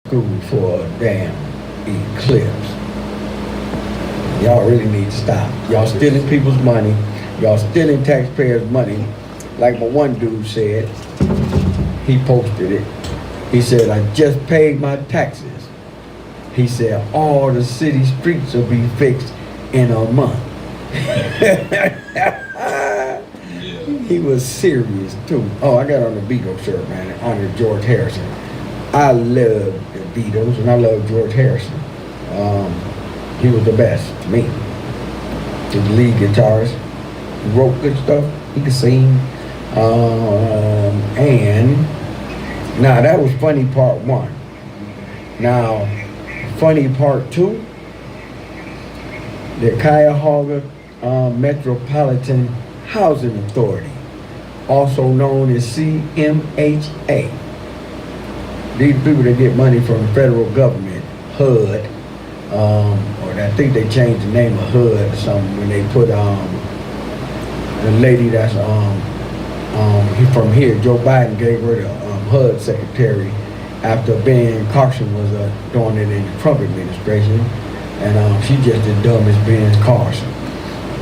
school for a damn eclipse. Y'all really need to stop. Y'all stealing people's money. Y'all stealing taxpayers' money. Like my one dude said, he posted it. He said, I just paid my taxes. He said, all the city streets will be fixed in a month. He was serious too. Oh, I got on the Beatles shirt, man, in honor of George Harrison. I love the Beatles and I love George Harrison. He was the best to me. He was the lead guitarist. He wrote good stuff. He could sing. And now that was funny part one. Now, funny part two, the Cuyahoga Metropolitan Housing Authority, also known as CMHA. These people that get money from the federal government, HUD, or I think they changed the name of HUD or something when they put the lady that's from here, Joe Biden gave her the HUD secretary after Ben Carson was doing it in the Trump administration, and she just as dumb as Ben Carson.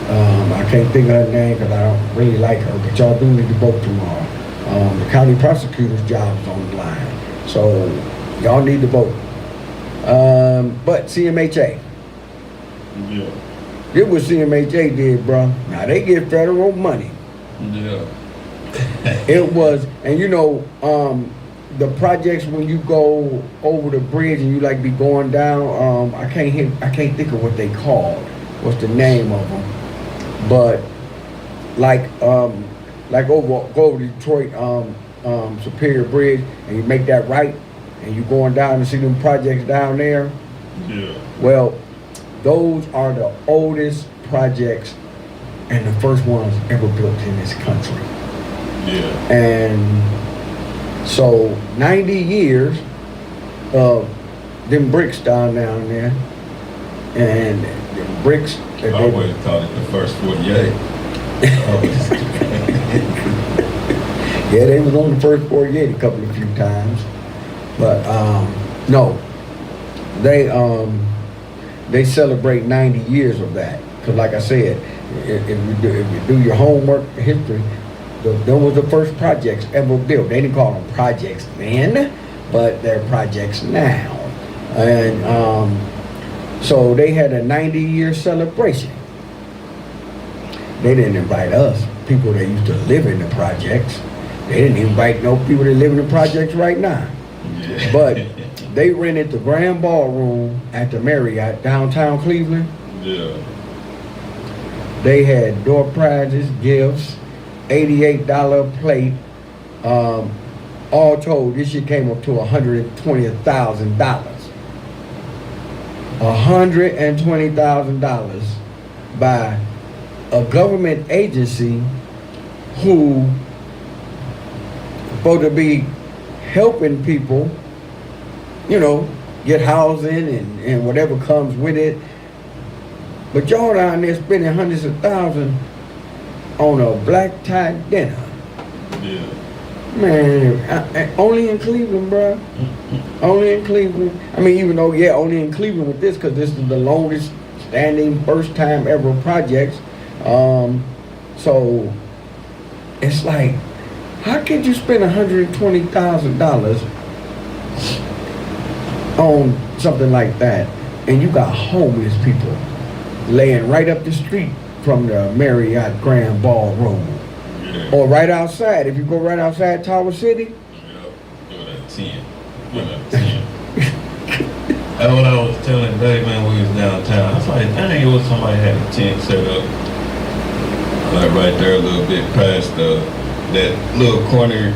I can't think of her name because I don't really like her, but y'all do need to vote tomorrow. The county prosecutor's job is on the line, so y'all need to vote. But CMHA, yeah, did what CMHA did, bro. Now they get federal money. Yeah. It was, and you know, the projects when you go over the bridge and you like be going down, I can't think of what they called. What's the name of them? But like go over Detroit Superior Bridge and you make that right and you going down and see them projects down there. Yeah. Well, those are the oldest projects and the first ones ever built in this country. Yeah. And so 90 years of them bricks down there, and the bricks. I always called it the first 48. Yeah, they was on the first 48 a few times, but no, they celebrate 90 years of that. Cause like I said, if you do your homework history. Those was the first projects ever built. They didn't call them projects then, but they're projects now. And so they had a 90-year celebration. They didn't invite us, people that used to live in the projects. They didn't invite no people that live in the projects right now. Yeah. But they rented the Grand Ballroom at the Marriott, downtown Cleveland. Yeah. They had door prizes, gifts, $88 plate. All told, this shit came up to $120,000. $120,000 by a government agency who supposed to be helping people, you know, get housing and whatever comes with it. But y'all down there spending hundreds of thousands on a black tie dinner. Yeah. Man, only in Cleveland, bro. Only in Cleveland. I mean, even though, yeah, only in Cleveland with this, because this is the longest standing first time ever projects. So it's like, how could you spend $120,000 on something like that, and you got homeless people laying right up the street from the Marriott Grand Ballroom? Yeah. Or right outside. If you go right outside Tower City. Yeah. Give it a 10. Give it a 10. That's what I was telling Dave, man, when we was downtown. I was like, dang, it was somebody had a tent set up. Like right there a little bit past that little corner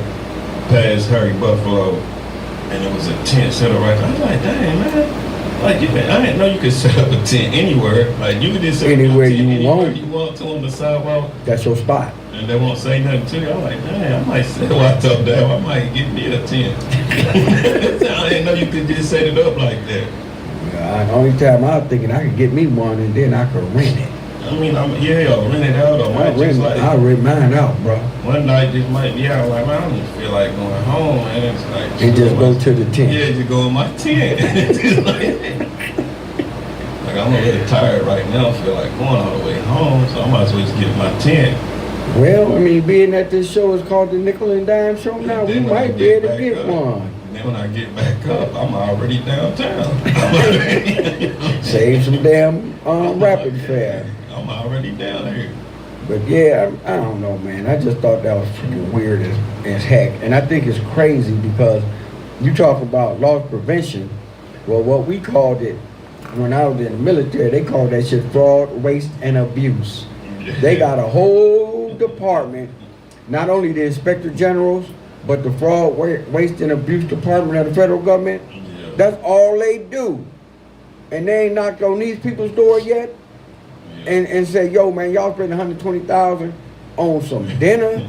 past Harry Buffalo. And it was a tent set up right there. I was like, dang, man. Like, I didn't know you could set up a tent anywhere. Like, you could just set Anywhere up a tent you want. you want to on the sidewalk. That's your spot. And they won't say nothing to you. I'm like, dang, I might say, well, I told Dad, I might get me a tent. I didn't know you could just set it up like that. Yeah, the only time I was thinking I could get me one and then I could rent it. I mean, I'll rent it out or might just like. I rent mine out, bro. One night just might be out like, man, I don't even feel like going home, man. It's like. And just go to the tent. Yeah, just go in my tent. Just like I'm a little tired right now. I feel like going all the way home, so I might as well just get my tent. Well, I mean, being that this show is called the Nickel and Dime Show now, we might be able to get one. Then when I get back up, I'm already downtown. Save some damn rapid fare. I'm already down here. But yeah, I don't know, man. I just thought that was freaking weird as heck. And I think it's crazy because you talk about loss prevention. Well, what we called it when I was in the military, they called that shit fraud, waste, and abuse. They got a whole department, not only the inspector generals, but the fraud, waste, and abuse department of the federal government. Yeah. That's all they do. And they ain't knocked on these people's door yet. Yeah. And say, yo, man, y'all spend $120,000 on some dinner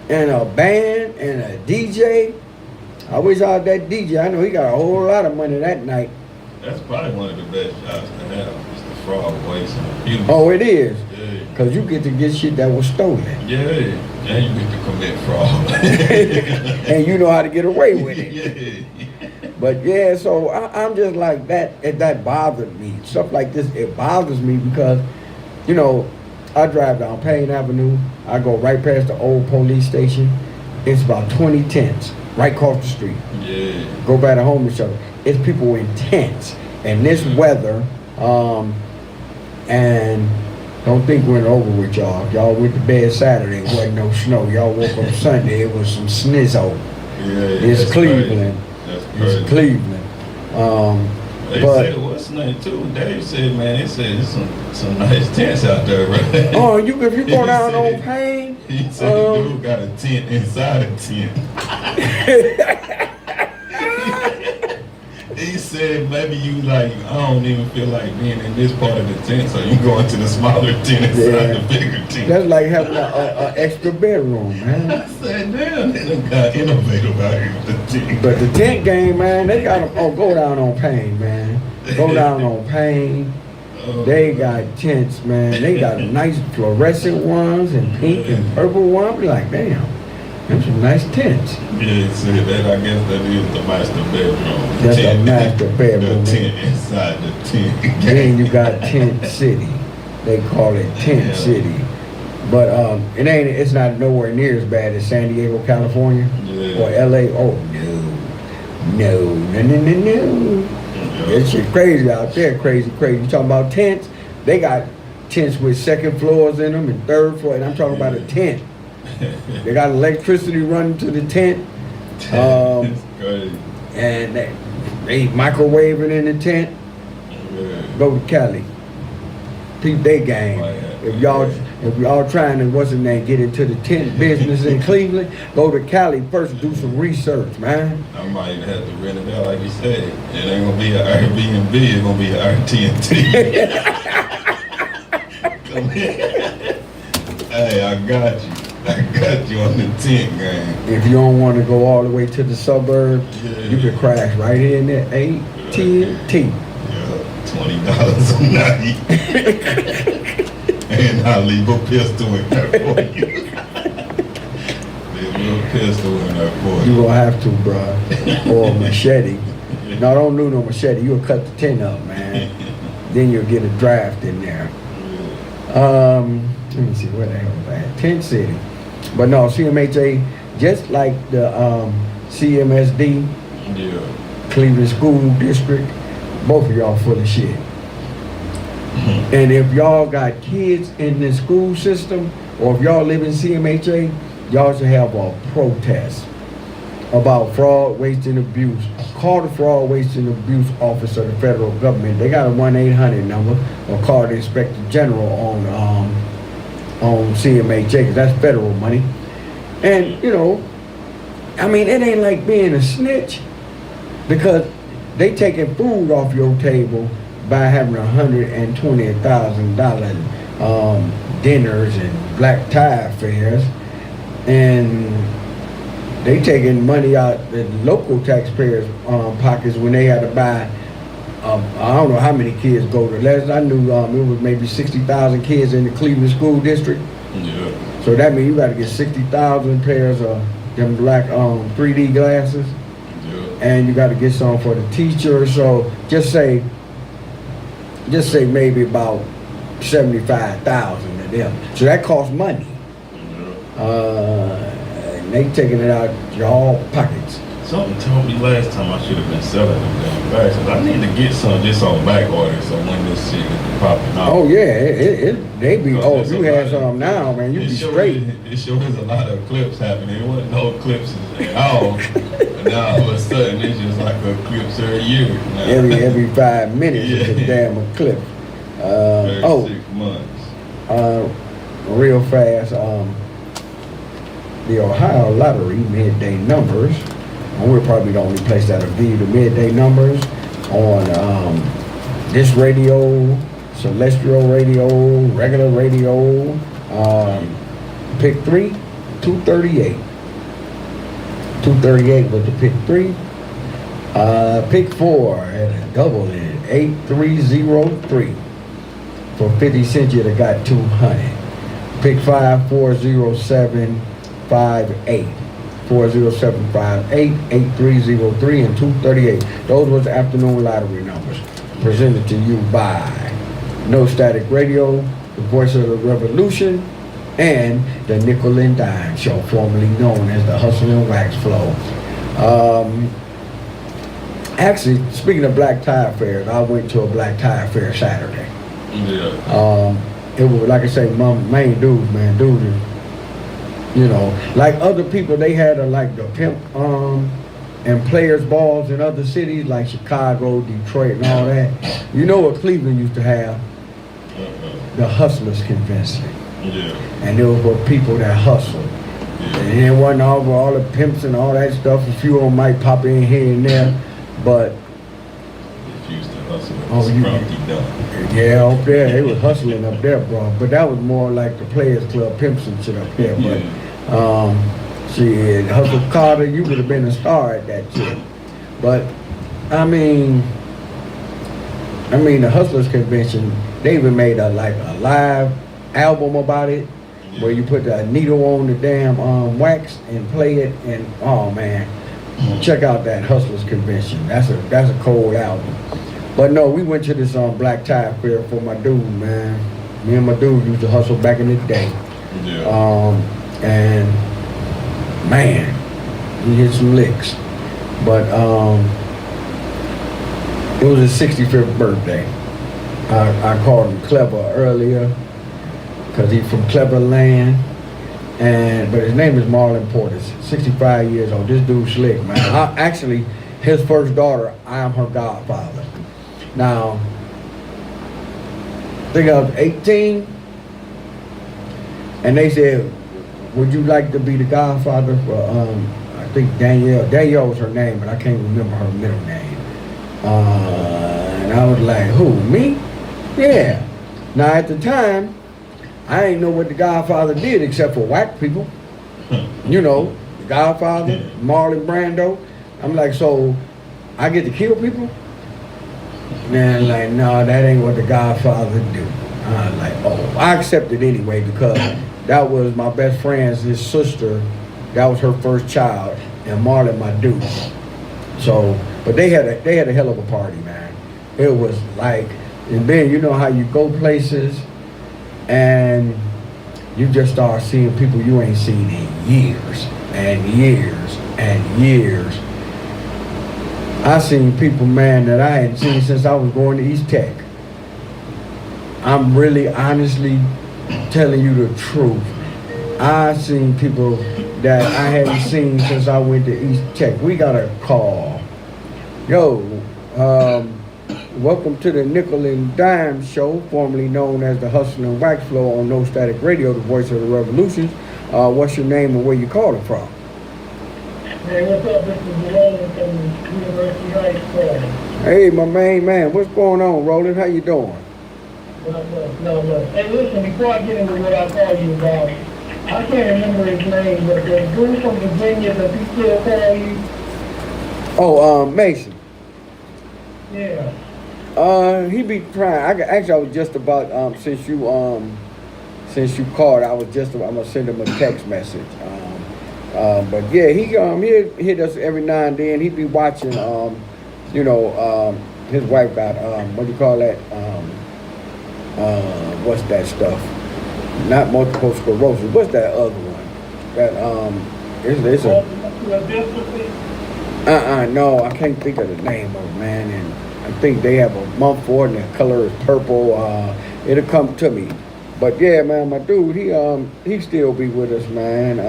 and a band and a DJ. I wish I had that DJ. I know he got a whole lot of money that night. That's probably one of the best jobs to have. It's the fraud, waste, and abuse. Oh, it is. Yeah. Because you get to get shit that was stolen. Yeah, and you get to commit fraud. And you know how to get away with it. Yeah. But yeah, so I'm just like that. That bothered me. Stuff like this, it bothers me because, you know, I drive down Payne Avenue. I go right past the old police station. It's about 20 tents right across the street. Yeah. Go by the homeless shelter. It's people in tents. And this weather, and don't think we're over with y'all. Y'all went to bed Saturday, it wasn't no snow. Y'all woke up Sunday, it was some snizzle. Yeah, It's that's Cleveland. Crazy. That's crazy. It's Cleveland. They But said what's name too. Dave said, man, they said there's some nice tents out there, right? oh, if you go He down said- on Payne, He said the dude got a tent inside a tent. He said maybe you like, I don't even feel like being in this part of the tent, so you go into the smaller tent inside Yeah. the bigger tent. that's like having a extra bedroom, man. I said, damn, they done got innovative out here with the tent. But the tent game, man, they got them. Oh, go down on Payne, man. Go down on Payne. Oh, They got tents, man. They got nice fluorescent ones and pink and purple ones. Be like, damn, them some nice tents. yeah, he said that. I guess that is the master bedroom. The That's a tent- master bedroom. The tent inside the tent. Then you got Tent City. They call it Tent Yeah. City. But it's not nowhere near as bad as San Diego, California, Yeah. or LA. Oh no. That shit crazy out there, crazy. You talking about tents? They got tents with second floors in them and third floor, and I'm talking about a tent. They got electricity running to the tent, It's crazy. and they microwaving in the tent. Yeah. Go to Cali. Peep they game. If y'all trying to get into the tent business in Cleveland, go to Cali first. Do some research, man. I might even have to rent it out, like you said. It ain't gonna be an Airbnb, it's gonna be an RTNT. Come here. Hey, I got you on the tent game. If you don't want to go all the way to the suburbs, you can crash right here in there. AT&T. Yeah, $20 a night. And I'll leave a pistol in there for you. Leave a little pistol in there for You you. gonna have to, bruh. Or a machete. No, don't do no machete. You'll cut the tent up, man. Then you'll get a draft in there. Let me see, where the hell was that? Tent City. But no, CMHA, just like the CMSD, Yeah. Cleveland School District, both of y'all full of shit. And if y'all got kids in the school system, or if y'all live in CMHA, y'all should have a protest about fraud, waste, and abuse. Call the Fraud, Waste, and Abuse Office of the federal government. They got a 1-800 number, or call the Inspector General on CMHA, because that's federal money. And, you know, I mean, it ain't like being a snitch, because they taking food off your table by having $120,000 dinners and black tie affairs, and they taking money out the local taxpayers' pockets when they had to buy I don't know how many kids go to. Last I knew, it was maybe 60,000 kids in the Cleveland School District. Yeah. So that means you got to get 60,000 pairs of them black 3D glasses, Yeah. and you got to get some for the teacher. So just say maybe about 75,000 of them. So that costs money. Yeah. And they taking it out y'all pockets. Something told me last time I should have been selling them damn bags. I need to get some just on back order, so when this shit is popping off. Oh yeah, they be. Because Oh, there's if you a had lot of- some now, man, you It be sure straight. It sure is a lot of clips happening. It wasn't no clips at all. And now all of a sudden it's just like a clips every year. Now. Every 5 minutes it's a Yeah. damn eclipse. Every 6 months. Real fast. The Ohio Lottery midday numbers. And we're probably the only place that'll give you the midday numbers on this radio, celestial radio, regular radio. Pick 3, 238. 238 was the pick 3. Pick 4 had a double in it, 8303. For 50 cents, you'd have got 200. Pick 5, 40758. 40758, 8303, and 238. Those was afternoon lottery numbers. Presented to you by No Static Radio, the Voice of the Revolution, and the Nickel and Dime Show, formerly known as the Hustle and Wax Flow. Actually, speaking of black tie fairs, I went to a black tie fair Saturday. Yeah. It was, like I say, my main dudes, man. Dudes is, you know, like other people, they had like the pimp and players balls in other cities like Chicago, Detroit, and all that. You know what Cleveland used to have? The Hustlers Convention. Yeah. And it was for people that hustled. Yeah. And it wasn't all the pimps and all that stuff. A few of them might pop in here and there, but Used to hustle. Oh, you- Scrumpy done. yeah, up there, they was hustling up there, bro. But that was more like the Players Club pimps and shit up there. But shit, Hustle Carter, you would have been a star at that shit. But I mean, the Hustlers Convention, they even made a live album about it, where you put the needle on the damn wax and play it, and oh man, check out that Hustlers Convention. That's a cold album. But no, we went to this black tie fair for my dude, man. Me and my dude used to hustle back in the day. Yeah. And man, he hit some licks. But it was his 65th birthday. I called him Clever earlier because he's from Cleverland. But his name is Marlon Portis, 65 years old. This dude's slick, man. Actually, his first daughter, I am her godfather. Now, I think I was 18, and they said, would you like to be the godfather for, I think Danielle. Danielle was her name, but I can't remember her middle name. And I was like, who, me? Yeah. Now, at the time, I didn't know what the Godfather did except for whack people. You know, the Godfather, Marlon Brando. I'm like, so I get to kill people? Man, like, no, that ain't what the Godfather do. I was like, oh, I accepted anyway because that was my best friend's, his sister. That was her first child, and Marlon, my dude. So, but they had a hell of a party, man. It was like, and then you know how you go places and you just start seeing people you ain't seen in years and years and years. I seen people, man, that I hadn't seen since I was going to East Tech. I'm really honestly telling you the truth. I seen people that I hadn't seen since I went to East Tech. We got a call. Yo, welcome to the Nickel and Dime Show, formerly known as the Hustle and Wax Flow on No Static Radio, the Voice of the Revolution. What's your name and where you calling from? Hey, what's up? This is Roland from University High School. Hey, my main man, what's going on, Roland? How you doing? No. Hey, listen, before I get into what I call you about, I can't remember his name, but the dude from Virginia, does he still call you? Oh, Mason. Yeah. He be trying. Actually, I was just about since you called, I was just I'm gonna send him a text message. But yeah, he hit us every now and then. He be watching. His wife got what do you call that? What's that stuff? Not multiple sclerosis. What's that other one? That it's a no, I can't think of the name of it, man. And I think they have a month for it, and the color is purple. It'll come to me. But yeah, man, my dude, he still be with us, man.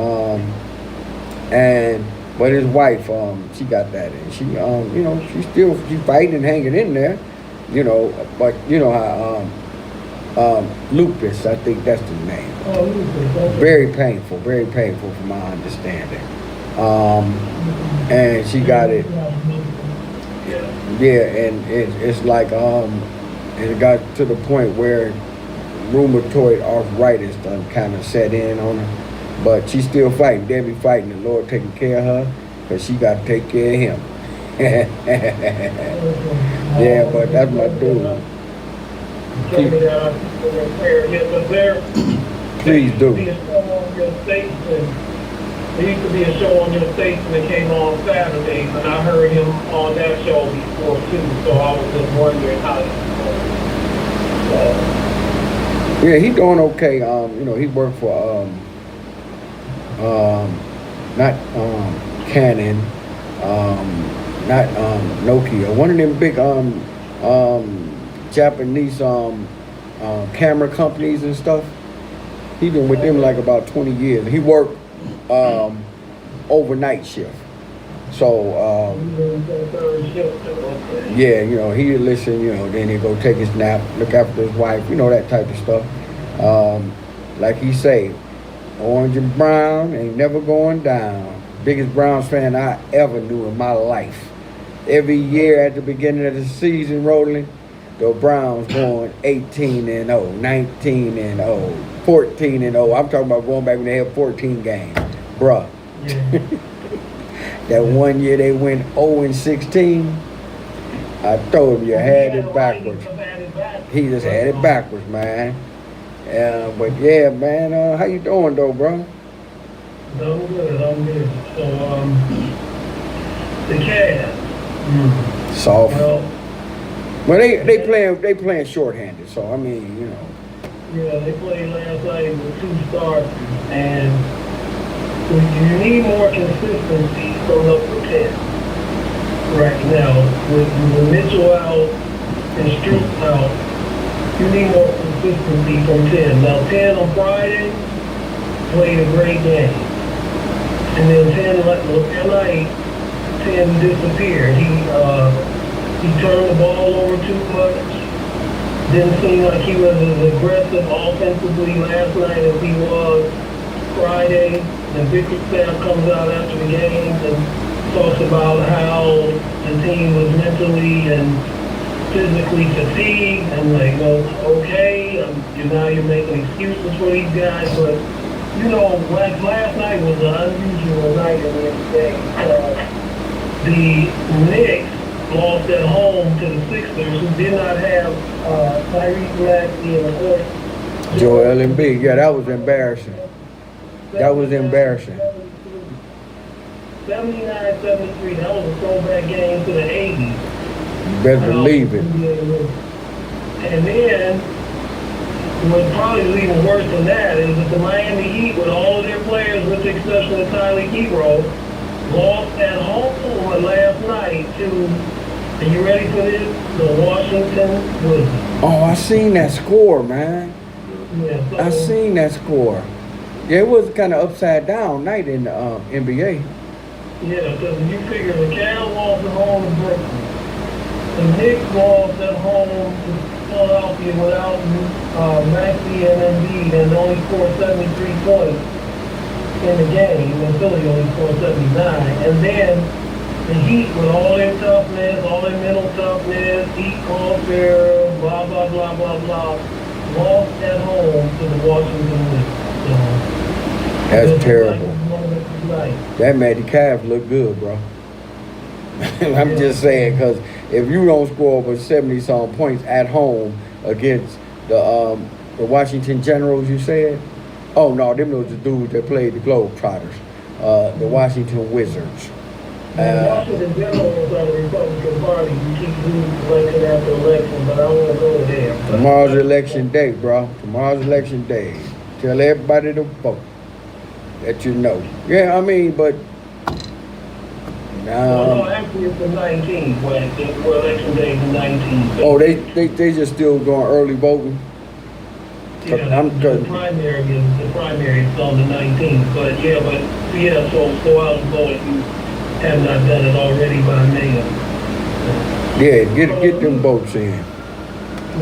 But his wife, she got that, and she she fighting and hanging in there, But you know how lupus, I think that's the name. Oh, Lupus, okay. Very painful from my understanding. And she got it. Yeah, and it's like it got to the point where rheumatoid arthritis done kind of set in on her, but she's still fighting. Debbie fighting. The Lord taking care of her, because she got to take care of him. Yeah, but that's my dude. Please do. There used to be a show on your station that came on Saturdays, and I heard him on that show before too, so I was just wondering how he's doing. Yeah, he doing okay. He worked for not Canon, not Nokia, one of them big Japanese camera companies and stuff. He been with them like about 20 years. He worked overnight shift. So yeah, he listen, then he go take his nap, look after his wife, that type of stuff. Like he say, orange and brown ain't never going down. Biggest Browns fan I ever knew in my life. Every year at the beginning of the season rolling, the Browns going 18-0, 19-0, 14-0. I'm talking about going back when they had 14 games. Bruh. Yeah. That one year they went 0-16. I told him you had it backwards. He just had it backwards, man. But yeah, man, how you doing though, bro? I'm good. So, the Cavs. Soft. Well, they playing shorthanded, so I mean, yeah, they played last night with 2 starters, and you need more consistency from number 10 right now. With Mitchell out and Stroop out, you need more consistency from 10. Now, 10 on Friday played a great game. And then 10 tonight, 10 disappeared. He turned the ball over too much. Didn't seem like he was as aggressive offensively last night as he was Friday. The Bickerstaff comes out after the game and talks about how the team was mentally and physically fatigued. I'm like, well, okay, now you're making excuses for these guys, but last night was an unusual night in the NBA. The Knicks lost at home to the Sixers, who did not have Tyrese Maxey and of course Joel Embiid. Yeah, that was embarrassing. That was embarrassing. 79-73, that was a throwback game to the 80s. You better believe it. And then, what probably is even worse than that is that the Miami Heat, with all of their players, with the exception of Tyler Hero, lost at home last night to, are you ready for this? The Washington Wizards. Oh, I seen that score, man. Yeah, so, I seen that score. Yeah, it was kind of upside down night in the NBA. Yeah, because you figure the Cavs lost at home to Brooklyn. The Knicks lost at home to Philadelphia without Maxey and Embiid, and only scored 73 points in the game, and Philly only scored 79. And then the Heat, with all their toughness, all their mental toughness, Heat culture, blah, blah, blah, blah, blah, lost at home to the Washington Wizards. That's terrible. That made the Cavs look good, bro. I'm just saying, because if you don't score over 70-some points at home against the Washington Generals, you said? Oh no, them was the dudes that played the Globetrotters, the Washington Wizards. And Washington Generals are the Republican Party. You keep losing election after election, but I don't want to go there. Tomorrow's election day, bro. Tomorrow's election day. Tell everybody to vote. That you know. Yeah, I mean, but No, actually it's the 19th, when election day is the 19th. oh, they just still doing early voting. Yeah, I'm the good. primary is on the 19th, so go out and vote if you have not done it already by mail. Yeah, get them votes in.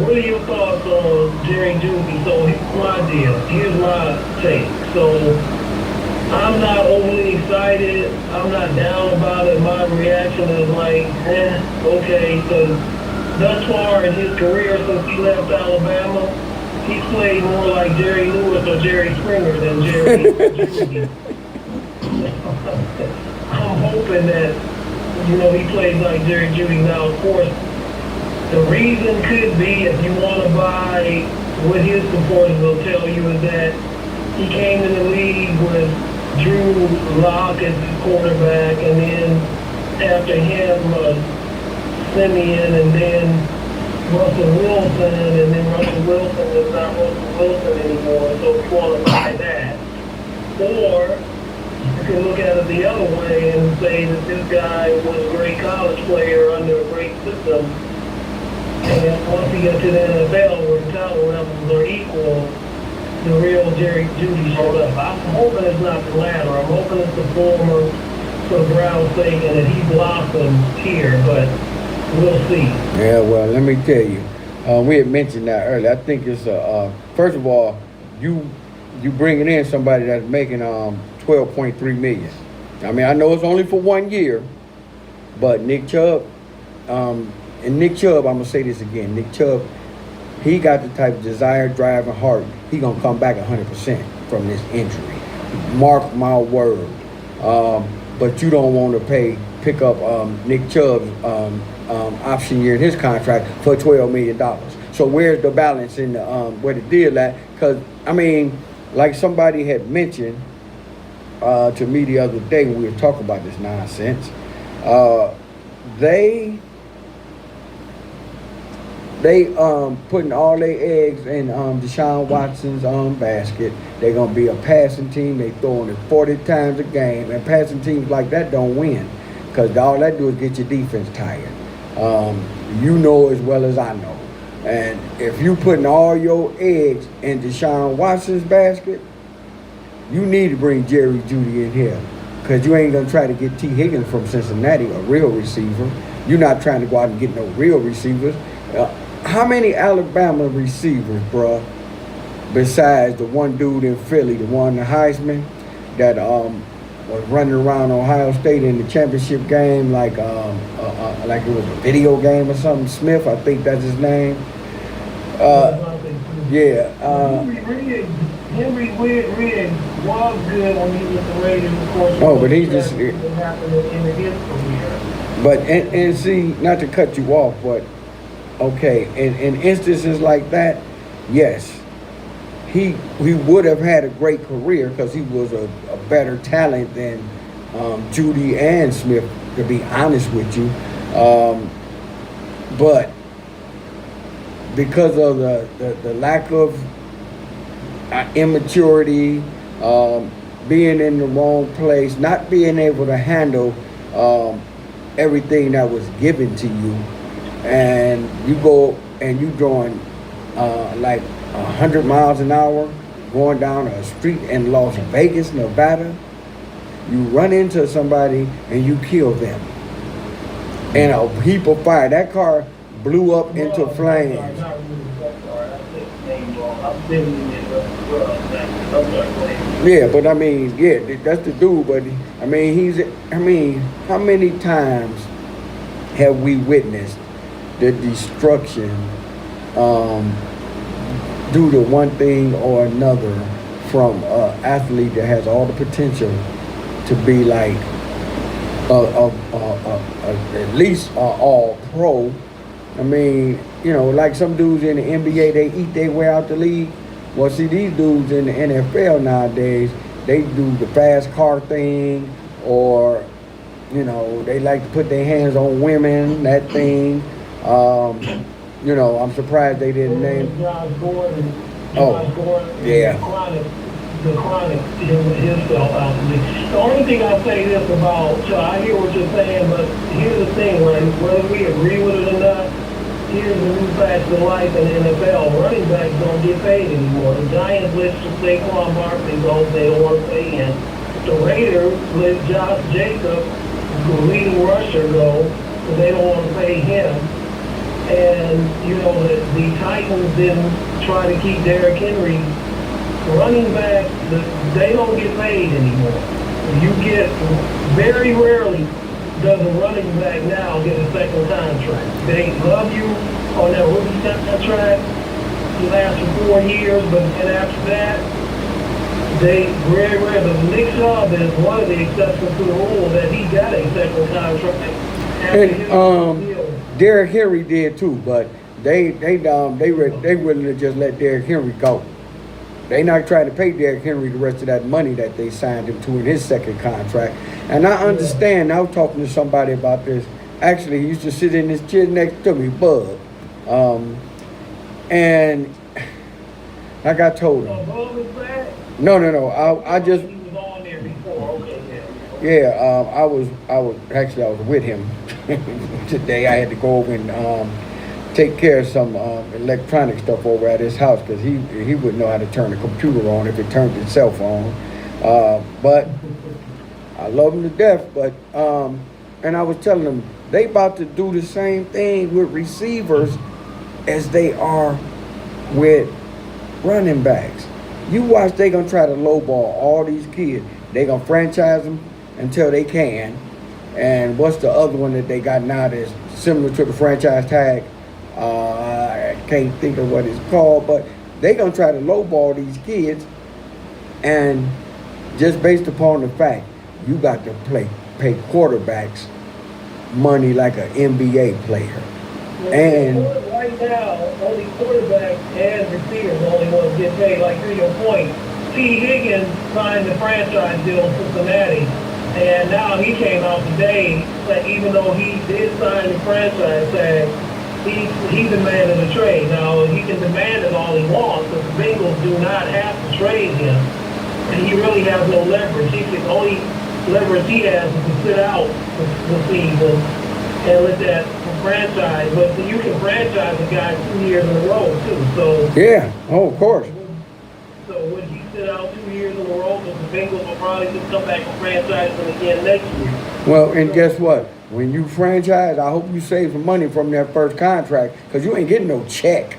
What are your thoughts on Jerry Judy? So here's my deal. Here's my take. So I'm not overly excited. I'm not down about it. My reaction is like, okay, because thus far in his career since he left Alabama, he's played more like Jerry Lewis or Jerry Springer than Jerry Judy. I'm hoping that, he plays like Jerry Judy. Now, of course, the reason could be, if you want to buy what his supporters will tell you, is that he came in the league with Drew Lock as his quarterback, and then after him, Simeon, and then Russell Wilson, and then Russell Wilson is not Russell Wilson anymore, so if you want to buy that. Or you can look at it the other way and say that this guy was a great college player under a great system, and once he got to the NFL where the talent levels are equal, the real Jerry Judy showed up. I'm hoping it's not the latter. I'm hoping it's the former for Brown's sake and that he blossoms here, but we'll see. Yeah, well, let me tell you, we had mentioned that earlier. I think it's first of all, you bringing in somebody that's making $12.3 million. I mean, I know it's only for 1 year, but Nick Chubb, I'm gonna say this again. Nick Chubb, he got the type of desire, drive, and heart. He gonna come back 100% from this injury. Mark my word. But you don't want to pick up Nick Chubb's option year in his contract for $12 million. So where's the balance in the where the deal at? Because I mean, like somebody had mentioned to me the other day when we were talking about this nonsense, they putting all their eggs in Deshaun Watson's basket. They're gonna be a passing team. They throwing it 40 times a game, and passing teams like that don't win, because all that do is get your defense tired. You know as well as I know. And if you putting all your eggs in Deshaun Watson's basket, you need to bring Jerry Judy in here, because you ain't gonna try to get T. Higgins from Cincinnati, a real receiver. You're not trying to go out and get no real receivers. How many Alabama receivers, bruh, besides the one dude in Philly, the one, the Heisman, that was running around Ohio State in the championship game like it was a video game or something? Smith, I think that's his name. Henry Riggs was good when he was the Raiders, of course. Oh, but he just... What happened in his career. But, and see, not to cut you off, but, okay, in instances like that, yes, he would have had a great career because he was a better talent than Judy and Smith, to be honest with you. But because of the lack of immaturity, being in the wrong place, not being able to handle everything that was given to you, and you go and you drawing like 100 miles an hour going down a street in Las Vegas, Nevada, you run into somebody and you kill them. And a heap of fire. That car blew up into flames. Yeah, but I mean, yeah, that's the dude, but I mean, how many times have we witnessed the destruction due to one thing or another from an athlete that has all the potential to be like a at least all pro. I mean, you know, like some dudes in the NBA, they eat their way out the league. Well, see, these dudes in the NFL nowadays, they do the fast car thing, or, you know, they like to put their hands on women, that thing. You know, I'm surprised they didn't name. Josh Gordon. Oh, Josh Gordon. yeah. The chronic himself out the league. The only thing I'll say this about, so I hear what you're saying, but here's the thing, right? Whether we agree with it or not, here's the new fact of life in the NFL. Running backs don't get paid anymore. The Giants let Saquon Barkley go, they don't want to pay him. The Raiders let Josh Jacobs, the leading rusher, go, so they don't want to pay him. And, you know, the Titans didn't try to keep Derrick Henry. Running back, they don't get paid anymore. You get, very rarely does a running back now get a second contract. They love you on that rookie contract. You last for 4 years, but then after that, they very rare. But Nick Chubb is one of the exceptions to the rule that he got a second contract. And Derrick Henry did too, but they willing to just let Derrick Henry go. They not trying to pay Derrick Henry the rest of that money that they signed him to in his second contract. And I understand. I was talking to somebody about this. Actually, he used to sit in his chair next to me, Bud. And like I told him. No. I just. He was on there before. Okay, yeah. I was with him today. I had to go over and take care of some electronic stuff over at his house because he wouldn't know how to turn the computer on if it turned itself on. But I love him to death. But and I was telling him they about to do the same thing with receivers as they are with running backs. You watch, they gonna try to lowball all these kids. They gonna franchise them until they can. And what's the other one that they got now that's similar to the franchise tag? I can't think of what it's called, but they gonna try to lowball these kids, and just based upon the fact you got to pay quarterbacks money like an NBA player. And right now, only quarterbacks and receivers only ones get paid. Like to your point, T. Higgins signed the franchise deal in Cincinnati, and now he came out today that even though he did sign the franchise tag, he demanded a trade. Now, he can demand it all he wants, but the Bengals do not have to trade him. And he really has no leverage. He can only leverage he has is to sit out the season and let that franchise. But you can franchise a guy 2 years in a row, too. So yeah, of course. So would he sit out 2 years in a row? Because the Bengals will probably just come back and franchise him again next year. Well, and guess what? When you franchise, I hope you save some money from that first contract because you ain't getting no check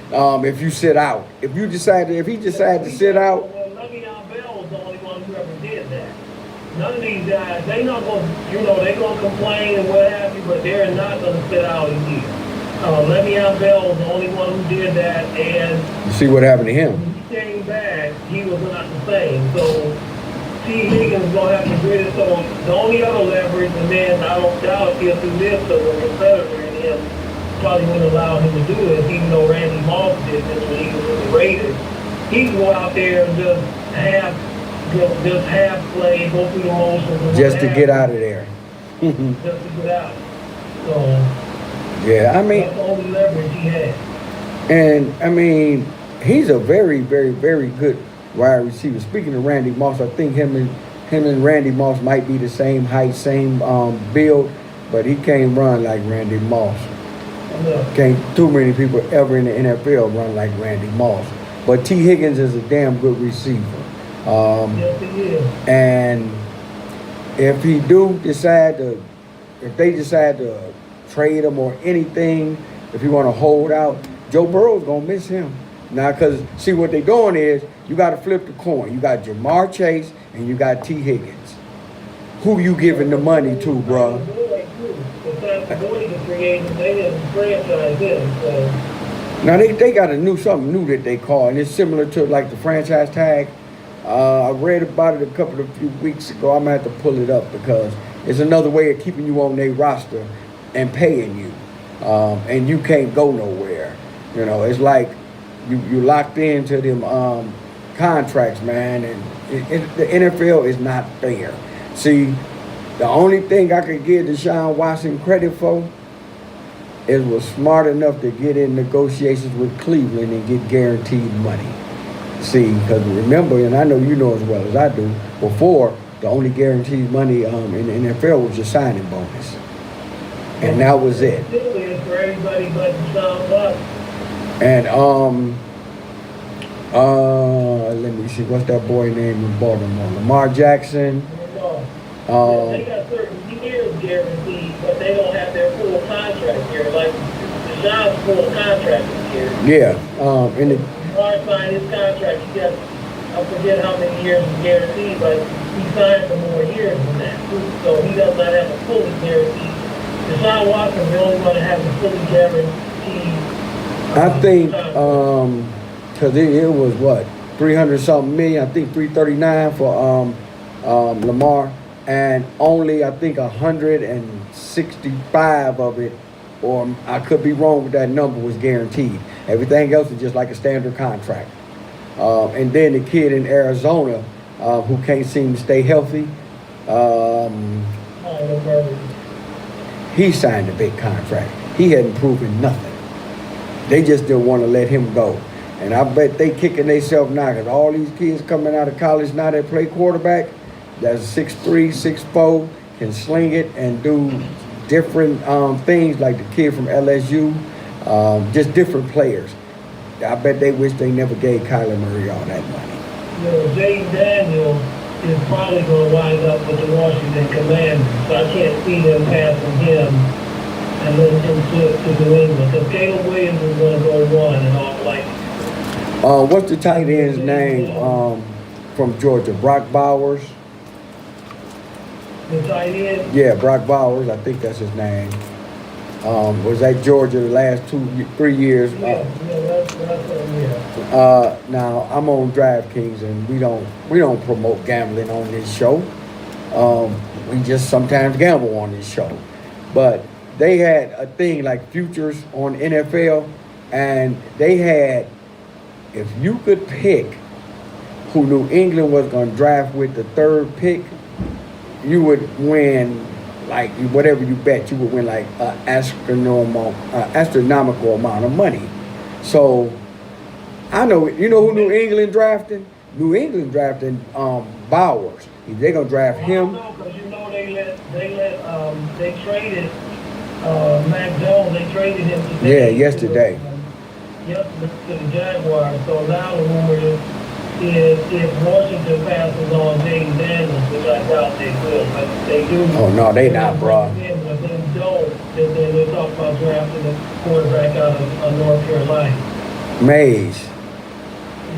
if you sit out. If he decided to sit out. Well, Le'Veon Bell was the only one who ever did that. None of these guys, they not going to, they're going to complain and what have you, but they're not going to sit out a year. Le'Veon Bell was the only one who did that, and you see what happened to him. When he came back, he was not the same. So T. Higgins is going to have to grit it. So the only other leverage, and then I don't doubt if he'll do this, so the competitor in him probably wouldn't allow him to do this, even though Randy Moss did this when he was with the Raiders. He can go out there and just half play, go through the motions. Just to get out of there. Just to get out. So yeah, I mean, that's the only leverage he had. And I mean, he's a very, very, very good wide receiver. Speaking of Randy Moss, I think him and Randy Moss might be the same height, same build, but he can't run like Randy Moss. Can't too many people ever in the NFL run like Randy Moss. But T. Higgins is a damn good receiver. Yes, he is. And if they decide to trade him or anything, if you want to hold out, Joe Burrow's gonna miss him. Now, because see what they're doing is you got to flip the coin. You got Jamar Chase and you got T. Higgins. Who you giving the money to, bro? Now they got something new that they call, and it's similar to like the franchise tag. I read about it a few weeks ago. I'm gonna have to pull it up because It's another way of keeping you on their roster and paying you, and you can't go nowhere. You know, it's like you locked into them contracts, man, and the NFL is not fair. See, the only thing I could give Deshaun Watson credit for is was smart enough to get in negotiations with Cleveland and get guaranteed money. See, because remember, and I know you know as well as I do, before the only guaranteed money in the NFL was your signing bonus, and that was it. Still is for everybody but Deshaun Watson. And let me see, what's that boy name in Baltimore? Lamar Jackson. They got certain years guaranteed, but they don't have their full contract here. Like Deshaun's full contract this year. Yeah, and Lamar signed his contract. He got, I forget how many years was guaranteed, but he signed for more years than that. So he does not have a fully guaranteed. Deshaun Watson, the only one that has a fully guaranteed. I think because it was what 300 something million. I think 339 for Lamar, and only I think 165 of it, or I could be wrong with that number, was guaranteed. Everything else is just like a standard contract. And then the kid in Arizona who can't seem to stay healthy, he signed a big contract. He hadn't proven nothing. They just didn't want to let him go. And I bet they kicking themselves now, because all these kids coming out of college now that play quarterback, that's 6'3", 6'4", can sling it and do different things, like the kid from LSU, just different players. I bet they wish they never gave Kyler Murray all that money. You know, Jaden Daniels is probably going to wind up with the Washington Commanders, so I can't see them passing him and then him to New England, because Caleb Williams is going to go one and all like. What's the tight end's name from Georgia? Brock Bowers? The tight end? Yeah, Brock Bowers. I think that's his name. Was at Georgia the last 3 years. That's Now I'm on DraftKings, and we don't promote gambling on this show. We just sometimes gamble on this show. But they had a thing like futures on NFL, and they had, if you could pick who New England was going to draft with the third pick, you would win, like whatever you bet, you would win like an astronomical amount of money. So I know, you know who New England drafted? New England drafted Bowers. They're gonna draft him. No, because you know they traded Mac Jones. They traded him today. Yeah, yesterday. To the Jaguars. So now the rumor is if Washington passes on Jaden Daniels, which I doubt they will, but they do. Oh no, they not, bro. But then don't. Then they talk about drafting a quarterback out of North Carolina. Mays,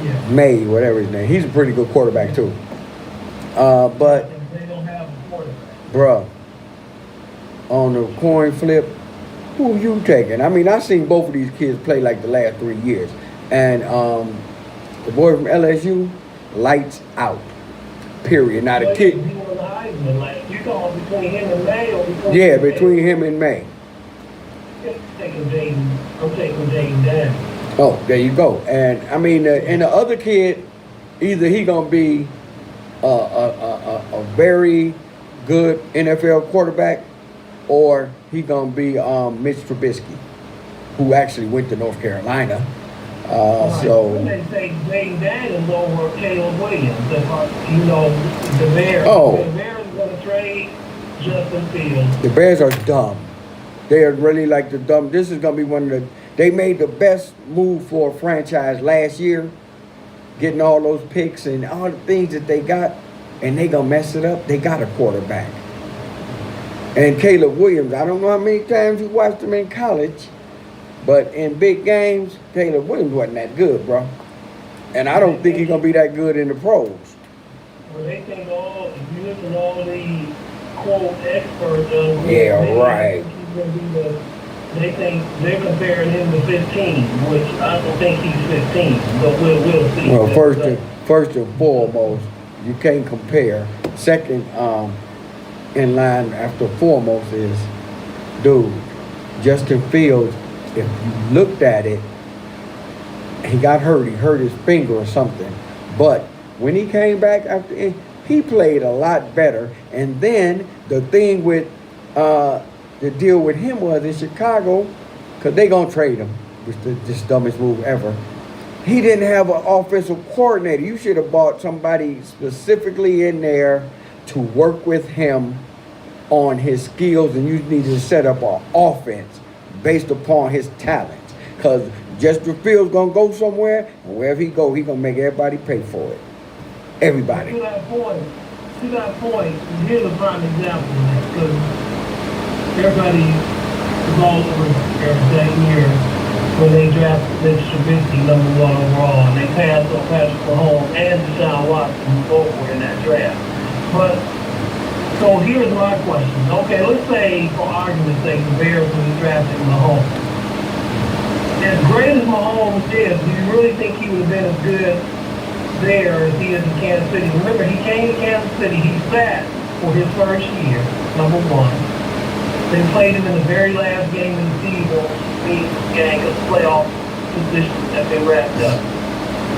Yeah. whatever his name. He's a pretty good quarterback too. But They don't have a quarterback. bruh, on the coin flip, who you taking? I mean, I've seen both of these kids play like the last 3 years, and the boy from LSU, lights out. Period. Now the kid. He was a Heisman. Like, you going between him and May or between? Yeah, between him and May. I'm taking Jaden Daniels. Oh, there you go. And I mean, and the other kid, either he gonna be a very good NFL quarterback, or he gonna be Mitch Trubisky, who actually went to North Carolina. So. They say Jaden Daniels over Caleb Williams. You know, the Bears. Oh. The Bears are gonna trade Justin Fields. The Bears are dumb. They are really like the dumb. This is gonna be one of the. They made the best move for a franchise last year, getting all those picks and all the things that they got, and they gonna mess it up. They got a quarterback. And Caleb Williams, I don't know how many times you watched him in college, but in big games, Caleb Williams wasn't that good, bro. And I don't think he's gonna be that good in the pros. Well, they think if you listen to all the quote experts on Yeah, right. They think they're comparing him to 15, which I don't think he's 15, but we'll see. Well, first and foremost, you can't compare. Second, in line after foremost is, dude, Justin Fields, if you looked at it, he got hurt. He hurt his finger or something. But when he came back after, he played a lot better. And then the thing with the deal with him was in Chicago, because they going to trade him, which is the just dumbest move ever. He didn't have an offensive coordinator. You should have brought somebody specifically in there to work with him on his skills, and you need to set up an offense based upon his talents. Because Justin Fields going to go somewhere, and wherever he go, he going to make everybody pay for it. Everybody. To that point, here's a prime example of that, because everybody was all over that year when they drafted Mitch Trubisky #1 overall, and they passed on Patrick Mahomes and Deshaun Watson, who both were in that draft. But, so here's my question. Okay, let's say, for argument's sake, the Bears would have drafted Mahomes. As great as Mahomes is, do you really think he would have been as good there as he is in Kansas City? Remember, he came to Kansas City, he sat for his first year, #1. They played him in the very last game of the season, means gang of playoff position that they wrapped up.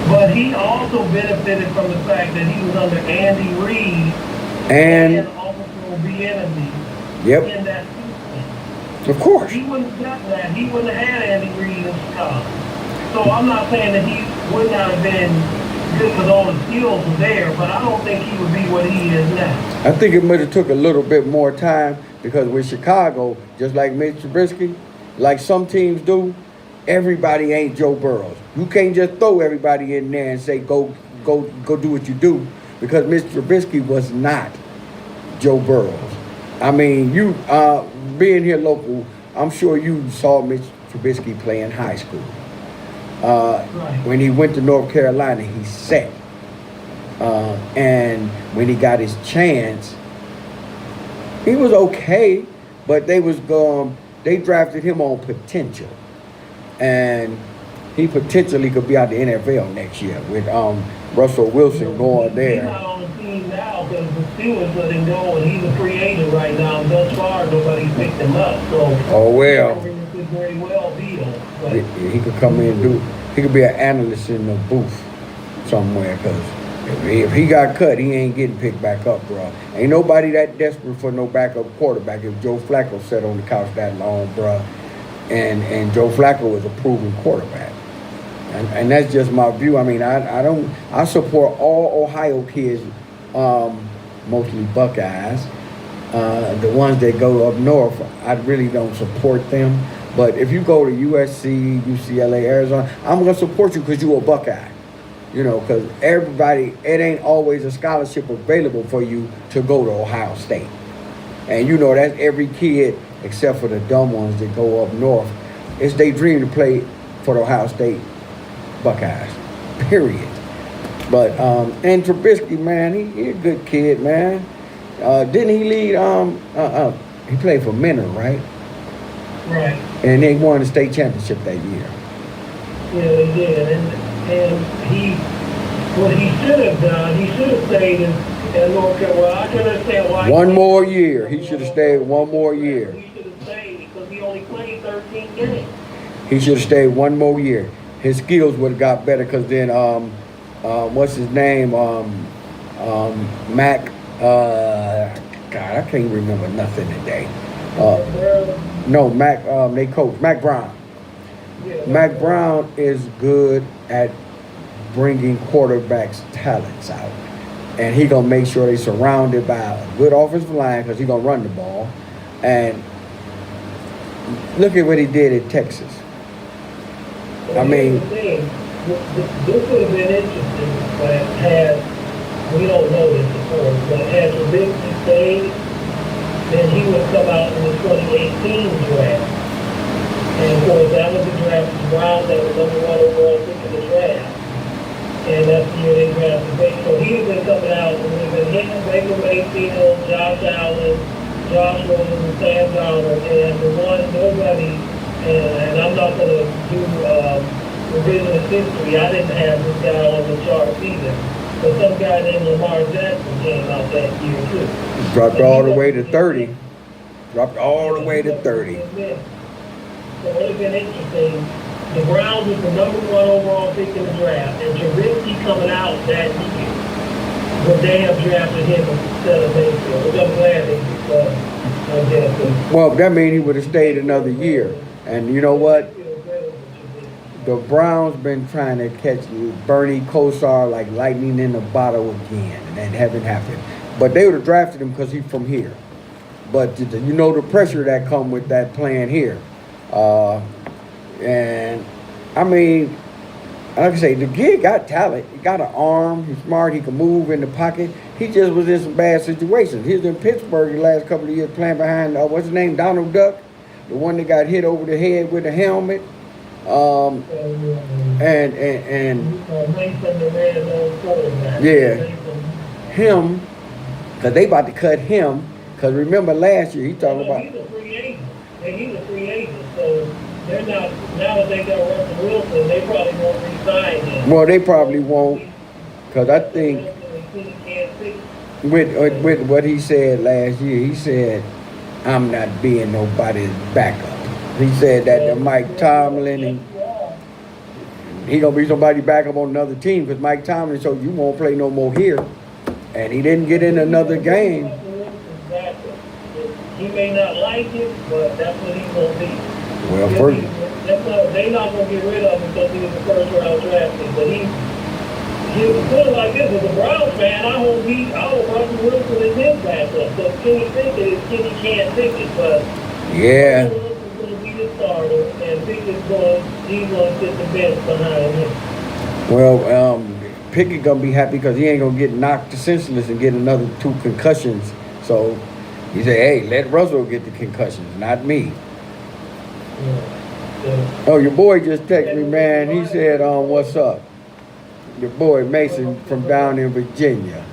But he also benefited from the fact that he was under Andy Reid and also Bieniemy in that season. Of course. He wouldn't have gotten that. He wouldn't have had Andy Reid in Chicago. So I'm not saying that he would not have been good because all the skills were there, but I don't think he would be what he is now. I think it might have took a little bit more time because with Chicago, just like Mitch Trubisky, like some teams do, everybody ain't Joe Burrows. You can't just throw everybody in there and say, go do what you do, because Mitch Trubisky was not Joe Burrows. I mean, you being here local, I'm sure you saw Mitch Trubisky play in high school. Right. When he went to North Carolina, he set. And when he got his chance, he was okay, but they drafted him on potential. And he potentially could be out the NFL next year with Russell Wilson going there. He's not on the team now because the Steelers let him go, and he's a free agent right now. And thus far, nobody picked him up. So, oh well, he could very well be on. He could come in and he could be an analyst in the booth somewhere, because if he got cut, he ain't getting picked back up, bro. Ain't nobody that desperate for no backup quarterback if Joe Flacco sat on the couch that long, bro. And Joe Flacco was a proven quarterback. And that's just my view. I mean, I support all Ohio kids, mostly Buckeyes. The ones that go up north, I really don't support them. But if you go to USC, UCLA, Arizona, I'm going to support you because you're a Buckeye. You know, because everybody, it ain't always a scholarship available for you to go to Ohio State. And you know, that's every kid, except for the dumb ones that go up north. It's their dream to play for the Ohio State Buckeyes, period. But, and Trubisky, man, he a good kid, man. Didn't he lead, he played for Menor, right? Right. And they won the state championship that year. Yeah, they did. And what he should have done, he should have stayed in North Carolina. Well, I can understand why. One more year. He should have stayed one more year. He should have stayed because he only played 13 games. He should have stayed one more year. His skills would have got better because then, what's his name? Mac, God, I can't remember nothing today. No, Mac, they coach, Mac Brown. Yeah, Mac Brown is good at bringing quarterbacks' talents out. And he going to make sure they surrounded by a good offensive line because he going to run the ball. And look at what he did at Texas. I mean, this would have been interesting, but we don't know this before, but had Trubisky stayed, then he would come out in the 2018 draft. And of course, that was the draft of Brown that was #1 overall pick in the draft. And that's the year they drafted Baker. So he would have been coming out, and we've been hitting Baker Mayfield, Josh Allen, Josh Rosen, and Sam Darnold, and the one nobody. And I'm not going to do revisionist history. I didn't have this guy on the charts either. But some guy named Lamar Jackson came out that year too. Dropped all the way to 30. Dropped all the way to 30. So it would have been interesting. The Browns was the number 1 overall pick in the draft, and Trubisky coming out that year. But they have drafted him instead of Mayfield, which I'm glad they did. I guess. Well, that means he would have stayed another year. And you know what? The Browns been trying to catch Bernie Kosar like lightning in a bottle again, and that haven't happened. But they would have drafted him because he's from here. But you know the pressure that come with that playing here. And I mean, like I say, the kid got talent. He got an arm. He's smart. He can move in the pocket. He just was in some bad situations. He was in Pittsburgh the last couple of years playing behind, what's his name, Donald Duck, the one that got hit over the head with a helmet. Yeah, him, because they about to cut him. Because remember last year, he talking about. He's a free agent. He's a free agent, so they're not, now that they got Russell Wilson, they probably won't re-sign him. Well, they probably won't, because I think with what he said last year, he said, I'm not being nobody's backup. He said that to Mike Tomlin, and he gonna be somebody backup on another team, because Mike Tomlin told you won't play no more here, and he didn't get in another game. He may not like it, but that's what he's gonna be. Well, they're not gonna get rid of him because he was the first round draft pick. But he was put it like this: as a Browns fan, I hope Russell Wilson is his backup. So Kenny Pickett can't pick it, but yeah. Russell Wilson's gonna be the starter, and Pickett's he's gonna sit the bench behind him. Well, Pickett gonna be happy because he ain't gonna get knocked senseless and get another 2 concussions. So he said, "Hey, let Russell get the concussions, not me." Yeah. Oh, your boy just texted me, man. He said, what's up? Your boy Mason from down in Virginia.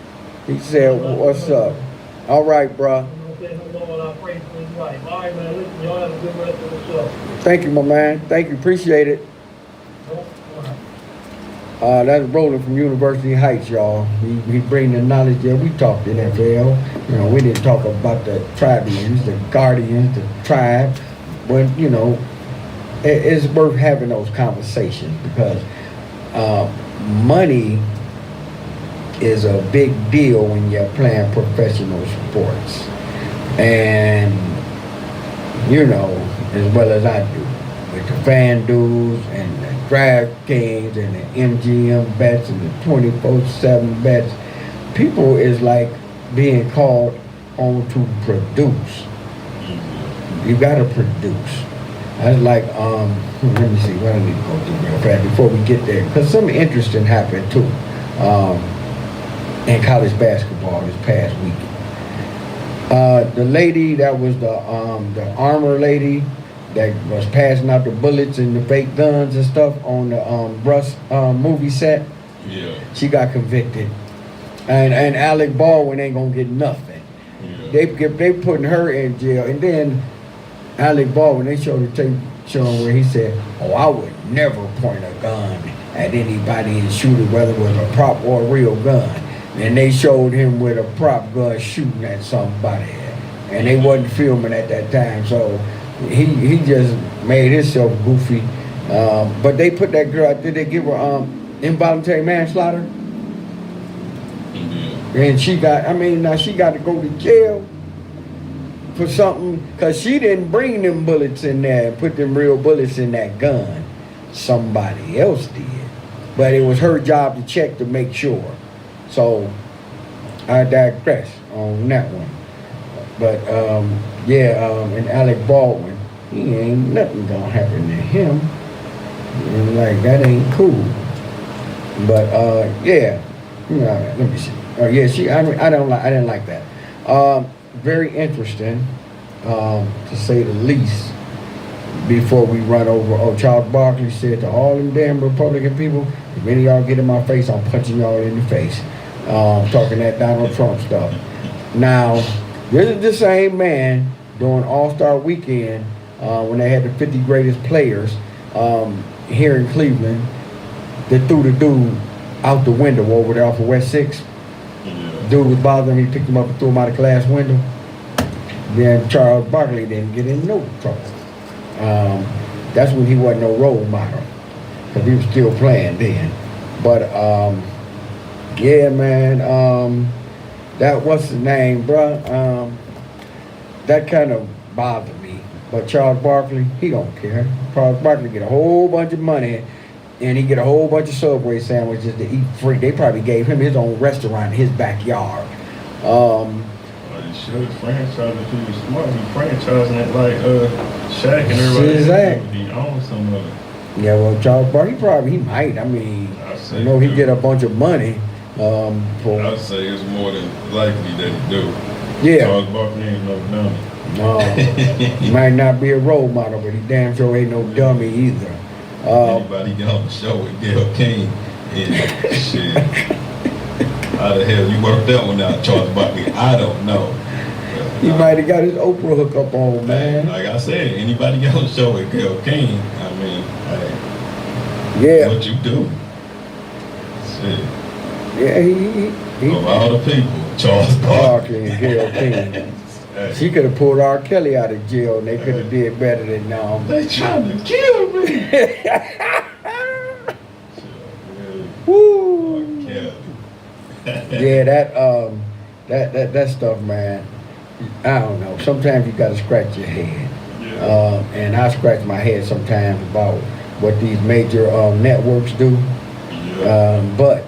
He said, what's up? All right, bro. Thank you, my man. Thank you. Appreciate it. That's Roland from University Heights, y'all. He bring the knowledge that we talked in NFL. You know, we didn't talk about the Tribians, the Guardians, the tribe. But, you know, it's worth having those conversations because money is a big deal when you're playing professional sports. And, you know, as well as I do, with the fan dues and the DraftKings and the MGM bets and the 24/7 bets, people is like being called on to produce. You gotta produce. I was like, let me see what I need to go through real fast before we get there, because something interesting happened too in college basketball this past weekend. The lady that was the armor lady that was passing out the bullets and the fake guns and stuff on the Russ movie set. Yeah. She got convicted, and Alec Baldwin ain't gonna get nothing. Yeah. They putting her in jail, and then Alec Baldwin, they showed the tape showing where he said, "Oh, I would never point a gun at anybody and shoot it, whether it was a prop or a real gun." And they showed him with a prop gun shooting at somebody, and they wasn't filming at that time, so he just made himself goofy. But they put that girl. Did they give her involuntary manslaughter? Yeah. And she got. I mean, now she got to go to jail for something because she didn't bring them bullets in there and put them real bullets in that gun. Somebody else did, but it was her job to check to make sure. So I digress on that one. But and Alec Baldwin, he ain't nothing gonna happen to him. And like that ain't cool. But let me see. I didn't like that. Very interesting, to say the least. Before we run over, Charles Barkley said to all them damn Republican people, if any of y'all get in my face, I'm punching y'all in the face. Talking that Donald Trump stuff. Now, this is the same man during All-Star Weekend when they had the 50 greatest players here in Cleveland that threw the dude out the window over there off of West 6. Yeah. Dude was bothering me, picked him up and threw him out of class window. Then Charles Barkley didn't get in no trouble. That's when he wasn't no role model, because he was still playing then. But yeah, man, that what's his name, bruh? That kind of bothered me. But Charles Barkley, he don't care. Charles Barkley get a whole bunch of money, and he get a whole bunch of Subway sandwiches to eat free. They probably gave him his own restaurant in his backyard. Well, you should franchise if he was smart. He franchising it like Shaq and everybody. Exactly. He owns some of it. Yeah, well, Charles Barkley, he might. I mean, I say you know, he do. get a bunch of money for. I'd say it's more than likely that he do. Yeah. Charles Barkley ain't no dummy. He might not be a role model, but he damn sure ain't no dummy either. Anybody get on the show with Gayle King and shit. How the hell you worked that one out, Charles Barkley? I don't know. He might have got his Oprah hook up on, man. Like I said, anybody get on the show with Gayle King, I mean, hey, Yeah, what you do? Shit. yeah, he Of all the people, Charles Barkley Barkley. and Gayle King. Hey, She could have pulled R. Kelly out of jail, and they could have did better than they trying to kill me. Woo! Kelly. Yeah, that stuff, man. I don't know. Sometimes you gotta scratch your head. Yeah. And I scratch my head sometimes about what these major networks do. Yeah. But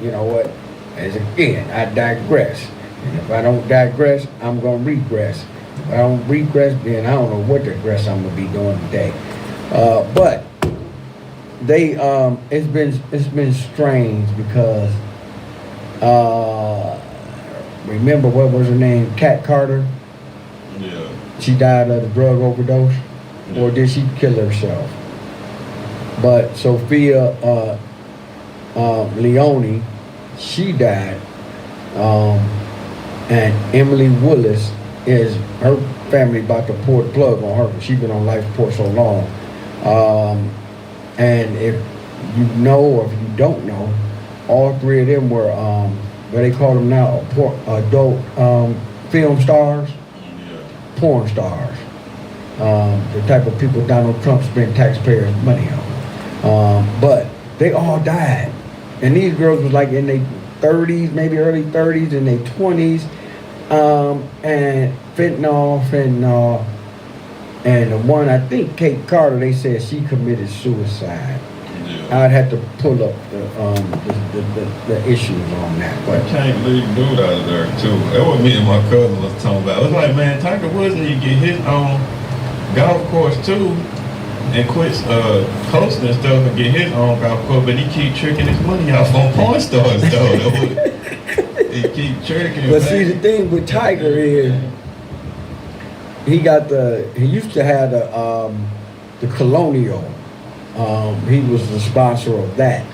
you know what? As again, I digress. And if I don't digress, I'm gonna regress. If I don't regress, then I don't know what digress I'm gonna be doing today. But they it's been strange because remember what was her name? Kat Carter. Yeah. She died of a drug overdose, or did she kill herself? But Sophia Leone, she died, and Emily Willis is her family about to pull the plug on her because she's been on life support so long. And if you know or if you don't know, all three of them were what they call them now adult film stars. Porn stars, the type of people Donald Trump spent taxpayers' money on. But they all died. And these girls was like in their 30s, maybe early 30s, in their 20s. And fentanyl. And the one, I think Kate Carter, they said she committed suicide. Yeah. I'd have to pull up the issues on that. I But can't leave dude out of there too. That what me and my cousin was talking about. It was like, man, Tiger Woods need to get his own golf course too, and quit hosting and stuff and get his own golf course. But he keep tricking his money off on porn stars though. He keep tricking. But see, the thing with Tiger is he used to have the Colonial. He was the sponsor of that,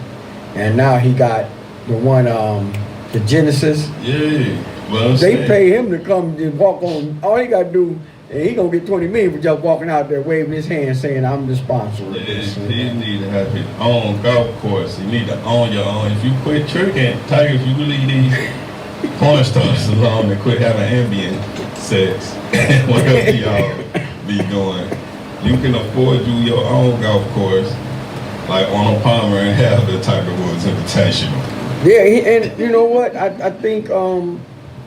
and now he got the one, the Genesis. Yeah, well, They pay him to come and walk on. All he got to do, and he gonna get 20 million for just walking out there waving his hand saying, "I'm the sponsor of this." He need to have his own golf course. You need to own your own. If you quit tricking, Tiger, if you leave these porn stars alone and quit having ambient sex, whatever y'all be doing, you can afford you your own golf course, like Arnold Palmer, and have the Tiger Woods Invitational. Yeah, and you know what? I think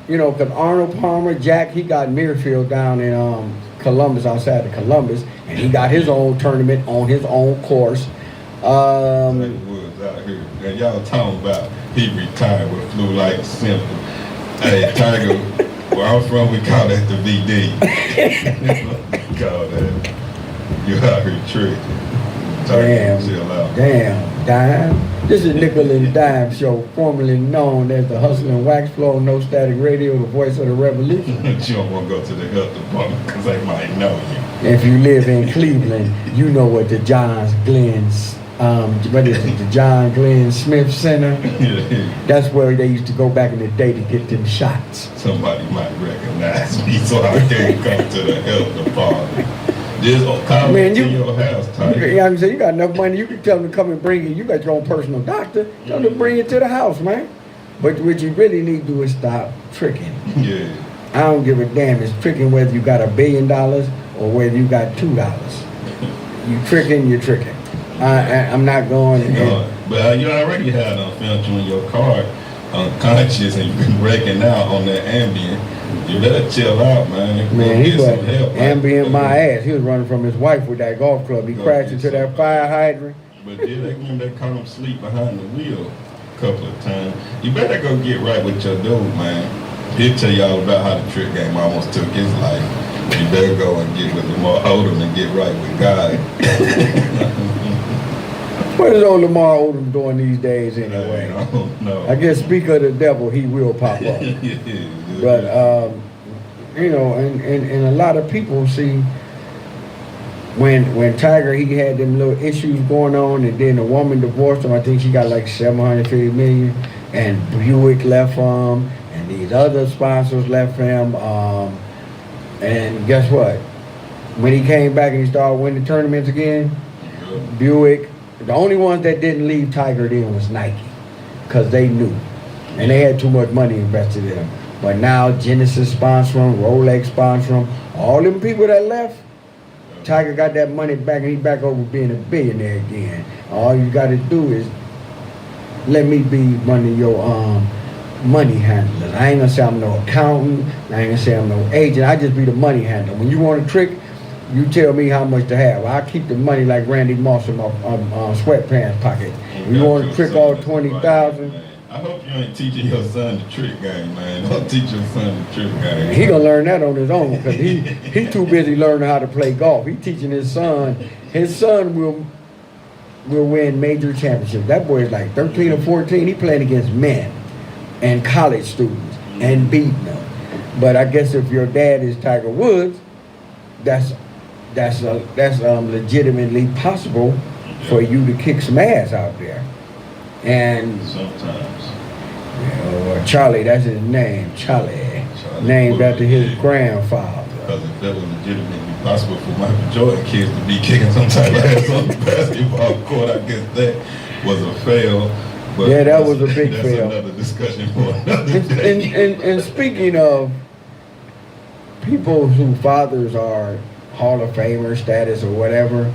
because Arnold Palmer, Jack, he got Muirfield down in Columbus, outside of Columbus, and he got his own tournament on his own course. Tiger Woods out here, and y'all talking about he retired with flu-like symptoms. Hey, Tiger, where I'm from, we call that the VD. We call that. You out here trick. Damn, Dime. This is Nickel and Dime Show, formerly known as the Hustle and Wax Flow, No Static Radio, the voice of the revolution. You don't want to go to the health department because they might know you. If you live in Cleveland, you know what the John Glenn Smith Center. That's where they used to go back in the day to get them shots. Somebody might recognize me, so I can't come to the health department. Just call Man, me to you- your house, You Tiger. know what I'm saying? You got enough money, you can tell them to come and bring it. You got your own personal doctor. Tell them to bring it to the house, man. But what you really need to do is stop tricking. Yeah. I don't give a damn. It's tricking whether you got $1 billion or whether you got $2. You tricking, you're tricking. I'm not going. But you already had found you in your car unconscious and you've been wrecking out on that Ambien. You better chill out, man. Man, he Get was some help. ambient my ass. He was running from his wife with that golf club. He Go crashed get into that somebody. fire hydrant. But then they caught him sleep behind the wheel a couple of times. You better go get right with your dude, man. He'll tell you all about how the trick game almost took his life. You better go and get with Lamar Odom and get right with God. What is old Lamar Odom doing these days anyway? I don't know. I guess speak of the devil, he will pop up. But you know, and a lot of people see when Tiger he had them little issues going on, and then the woman divorced him. I think she got like $750 million, and Buick left him, and these other sponsors left him. And guess what? When he came back and he started winning tournaments again, Buick. The only ones that didn't leave Tiger then was Nike, because they knew, and they had too much money invested in them. But now Genesis sponsor them, Rolex sponsor them, all them people that left, Tiger got that money back and he back over being a billionaire again. All you got to do is let me be one of your money handlers. I ain't gonna say I'm no accountant. I ain't gonna say I'm no agent. I just be the money handler. When you want a trick, you tell me how much to have. I keep the money like Randy Moss in my sweatpants pocket. You want to trick all 20,000? I hope you ain't teaching your son the trick game, man. Don't teach your son the trick game. He gonna learn that on his own because he too busy learning how to play golf. He teaching his son. His son will win major championships. That boy is like 13 or 14. He playing against men and college students and beating them. But I guess if your dad is Tiger Woods, that's legitimately possible for you to kick some ass out there. And Sometimes. Charlie, that's his name, Charlie, named after his grandfather. Because if that was legitimately possible for Michael Jordan kids to be kicking some type of ass on the basketball court, I guess that was a fail. But Yeah, that was a big that's fail. Another discussion for another day. And speaking of people whose fathers are Hall of Famer status or whatever,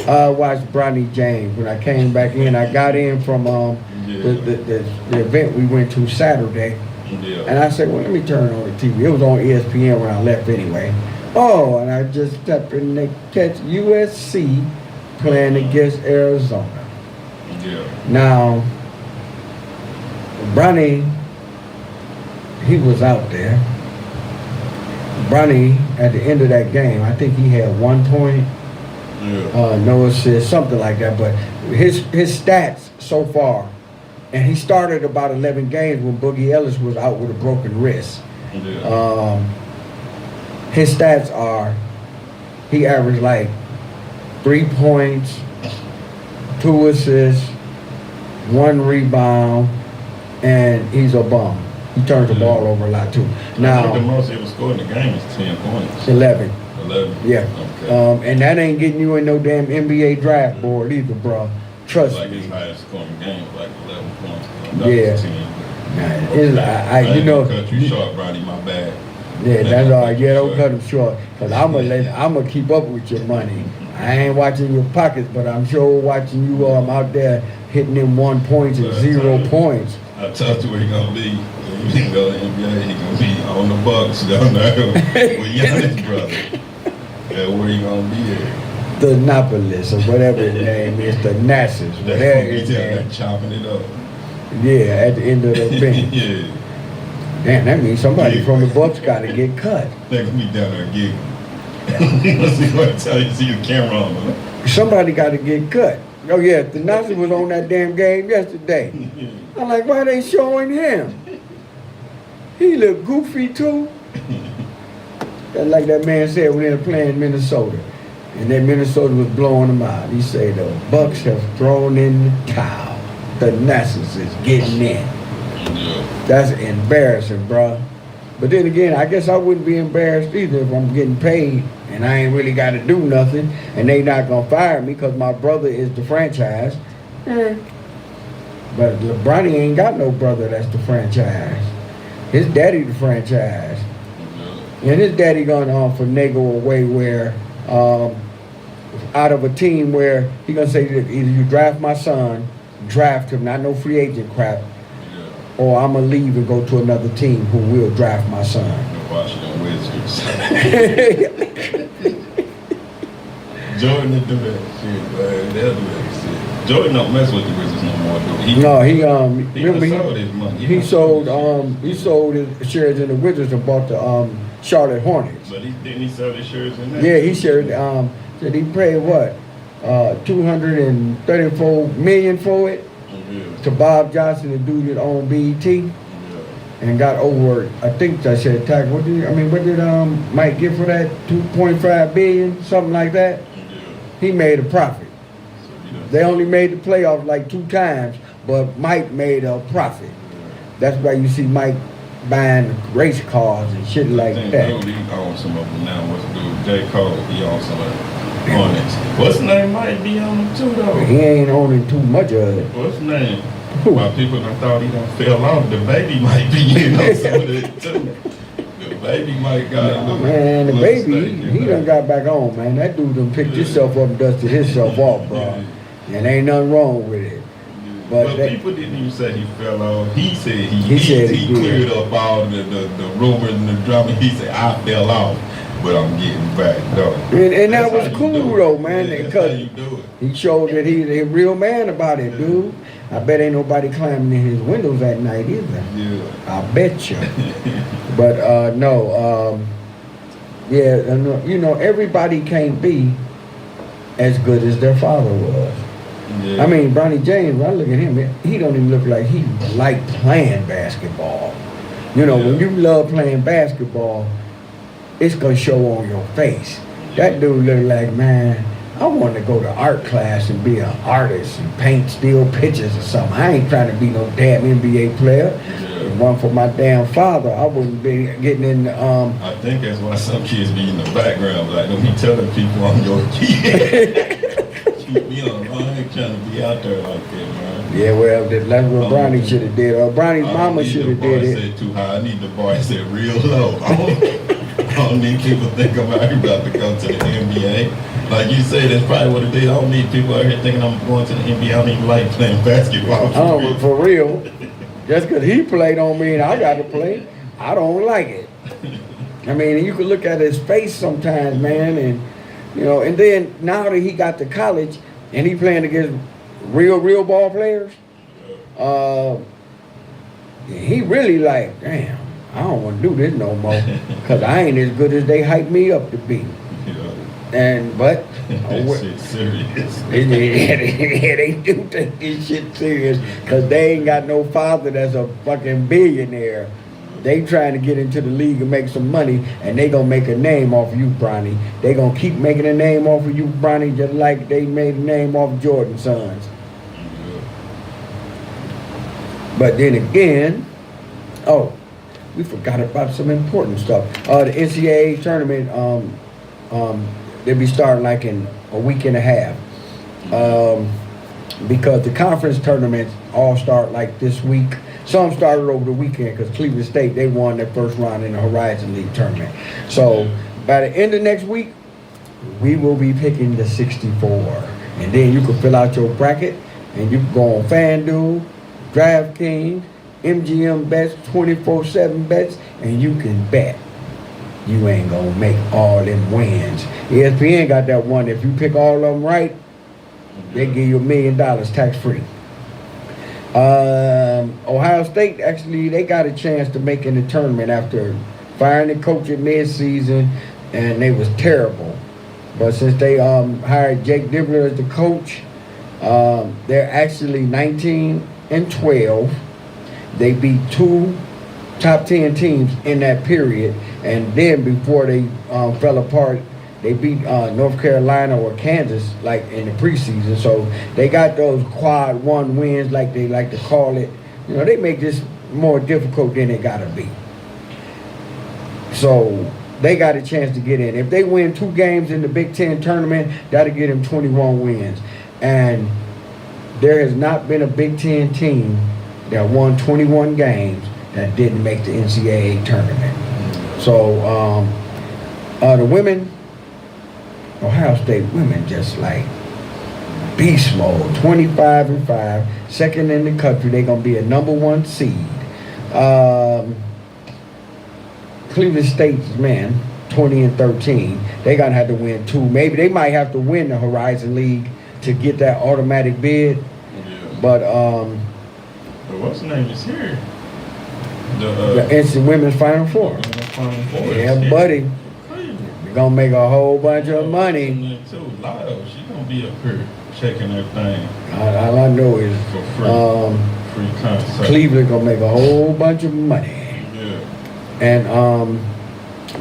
I watched Bronny James. When I came back in, I got in from the event we went to Saturday. Yeah. And I said, well, let me turn on the TV. It was on ESPN when I left anyway. Oh, and I just stepped in and they catch USC playing against Arizona. Yeah. Now, Bronny, he was out there. Bronny, at the end of that game, I think he had 1 point, Yeah. no assist, something like that. But his stats so far, and he started about 11 games when Boogie Ellis was out with a broken wrist. Yeah. His stats are, he averaged like 3 points, 2 assists, 1 rebound, and he's a bum. He turns the ball over a lot too. I think the Now, most ever scored in the game is 10 points. 11. 11. Yeah. Okay. And that ain't getting you in no damn NBA draft board either, bro. Trust Like me. his highest scoring game was like 11 points. Yeah. 10. Nah, it's, I you ain't know, gonna cut you short, Brownie, my bad. yeah, that's all right. Yeah, don't Sure. cut him short, cause I'ma keep up with your money. I ain't watching your pockets, but I'm sure watching you out there hitting them 1 points and 0 points. I told you where he gonna be. He can go to the NBA. He gonna be on the Bucks down there with Giannis brother. Yeah, where he gonna be at? The Nopolis or whatever his name is, the Nassus, That's whatever gonna be his down name. there chopping it up. Yeah, at the end of the bench. Yeah, Damn, that means somebody from the Bucks got to get cut. they gonna be down there gigging. Let's see what I tell you. See the camera on, man. Somebody got to get cut. Oh yeah, the Nassus was on that damn game yesterday. I'm like, why they showing him? He look goofy too. That's like that man said when they were playing Minnesota. And then Minnesota was blowing them out. He said the Bucks have thrown in the towel. The Nassus is getting in. Yeah. That's embarrassing, bruh. But then again, I guess I wouldn't be embarrassed either if I'm getting paid and I ain't really got to do nothing and they not gonna fire me because my brother is the franchise. But Bronny ain't got no brother that's the franchise. His daddy the franchise. And his daddy gonna finagle away where out of a team where he gonna say either you draft my son, draft him, not no free agent crap, or I'm gonna leave and go to another team who will draft my son. The Washington Wizards. Jordan will do that shit, man. They'll do that shit. Jordan don't mess with the Wizards no more, though. He Remember sold his money. he sold his shares in the Wizards and bought the Charlotte Hornets. But didn't he sell his shares in that? Yeah, he shared. Said he paid what, $234 million for it to Bob Johnson, the dude that owned BET, and got over. I think I said tax. What did Mike get for that? $2.5 billion, something like that. He made a profit. They only made the playoffs like 2 times, but Mike made a profit. That's why you see Mike buying race cars and shit like that. Dude, he owns some of them now. What's the dude? J. Cole, he owns some of them. Hornets. What's the name? Might be on them too, though. He ain't owning too much of it. What's the name? Who? While people done thought he done fell off, the baby might be, some of it too. The baby might got a little. Man, the little baby, stake, he done got back on, man. That dude done picked himself up and dusted himself off, bro. And ain't nothing wrong with it. But people didn't even say he fell off. He said He said he cleared up all the rumors and the drama. He said, I fell off, but I'm getting back, though. And that That's was how cool, you do it. though, man, Yeah, that's because how you do it. he showed that he's a real man about it, dude. I bet ain't nobody climbing in his windows at night either. Yeah. I bet you. But everybody can't be as good as their father was. Yeah. I mean, Bronny James, when I look at him, he don't even look like he liked playing basketball. When you love playing basketball, it's gonna show on your face. That dude look like, man, I want to go to art class and be an artist and paint still pictures or something. I ain't trying to be no damn NBA player. If it weren't for my damn father, I wouldn't be getting in. I think that's why some kids be in the background, like don't be telling people I'm your kid. Keep me on. I ain't trying to be out there like that, man. Yeah, well, that's what Bronny should have did. Bronny's mama should have did it. Said too high. I need the bar said real low. I don't need people to think I'm about to go to the NBA. Like you say, that's probably what it is. I don't need people out here thinking I'm going to the NBA. I don't even like playing basketball. For real. Just because he played don't mean I got to play. I don't like it. I mean, you can look at his face sometimes, man, and and then now that he got to college and he playing against real ball players, he really like, damn, I don't want to do this no more because I ain't as good as they hype me up to be. But that shit serious. they do take this shit serious because they ain't got no father that's a fucking billionaire. They trying to get into the league and make some money, and they gonna make a name off of you, Bronny. They gonna keep making a name off of you, Bronny, just like they made a name off Jordan's sons. But then again, we forgot about some important stuff. The NCAA tournament, they'll be starting like in a week and a half. Because the conference tournaments all start like this week. Some started over the weekend because Cleveland State, they won their first round in the Horizon League tournament. So by the end of next week, we will be picking the 64. And then you can fill out your bracket and you can go on FanDuel, DraftKings, MGM bets, 24/7 bets, and you can bet. You ain't gonna make all them wins. ESPN got that one. If you pick all of them right, they give you $1 million tax free. Ohio State, actually, they got a chance to make in the tournament after firing the coach at mid-season, and they was terrible. But since they hired Jake Dibbler as the coach, they're actually 19-12. They beat 2 top 10 teams in that period, and then before they fell apart, they beat North Carolina or Kansas like in the preseason. So they got those quad 1 wins, like they like to call it. They make this more difficult than it gotta be. So they got a chance to get in. If they win 2 games in the Big Ten tournament, that'll get them 21 wins. And there has not been a Big Ten team that won 21 games that didn't make the NCAA tournament. So the women, Ohio State women, just like beast mode, 25-5, second in the country. They're gonna be a #1 seed. Cleveland State's men, 20-13. They're gonna have to win 2. Maybe they might have to win the Horizon League to get that automatic bid. Yeah. But what's the name is here? the instant women's Final Four. Final Four. Yeah, buddy. Crazy. We're gonna make a whole bunch of money. Too. Lotto, she gonna be up here checking everything All I know is for free. Free concert. Cleveland gonna make a whole bunch of money. Yeah. And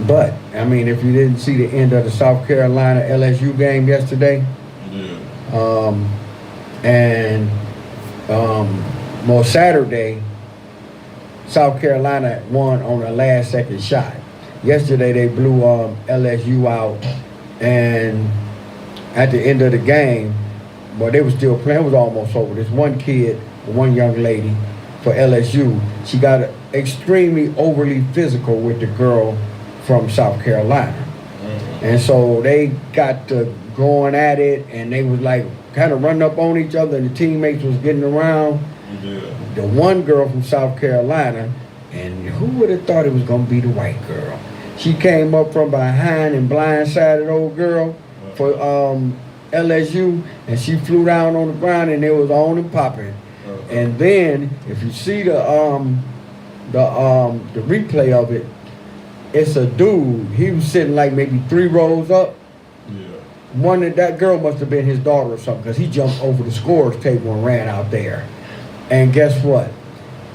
but I mean, if you didn't see the end of the South Carolina LSU game yesterday, Yeah. well, Saturday, South Carolina won on a last second shot. Yesterday they blew LSU out, and at the end of the game, well, they were still playing. It was almost over. This one young lady for LSU, she got extremely overly physical with the girl from South Carolina. And so they got to going at it, and they was like kind of running up on each other, and the teammates was getting around. Yeah. The one girl from South Carolina, and who would have thought it was going to be the white girl? She came up from behind and blindsided old girl for LSU, and she flew down on the ground, and it was on and popping. And then if you see the replay of it, it's a dude. He was sitting like maybe 3 rows up. Yeah. That girl must have been his daughter or something, because he jumped over the scores table and ran out there. And guess what?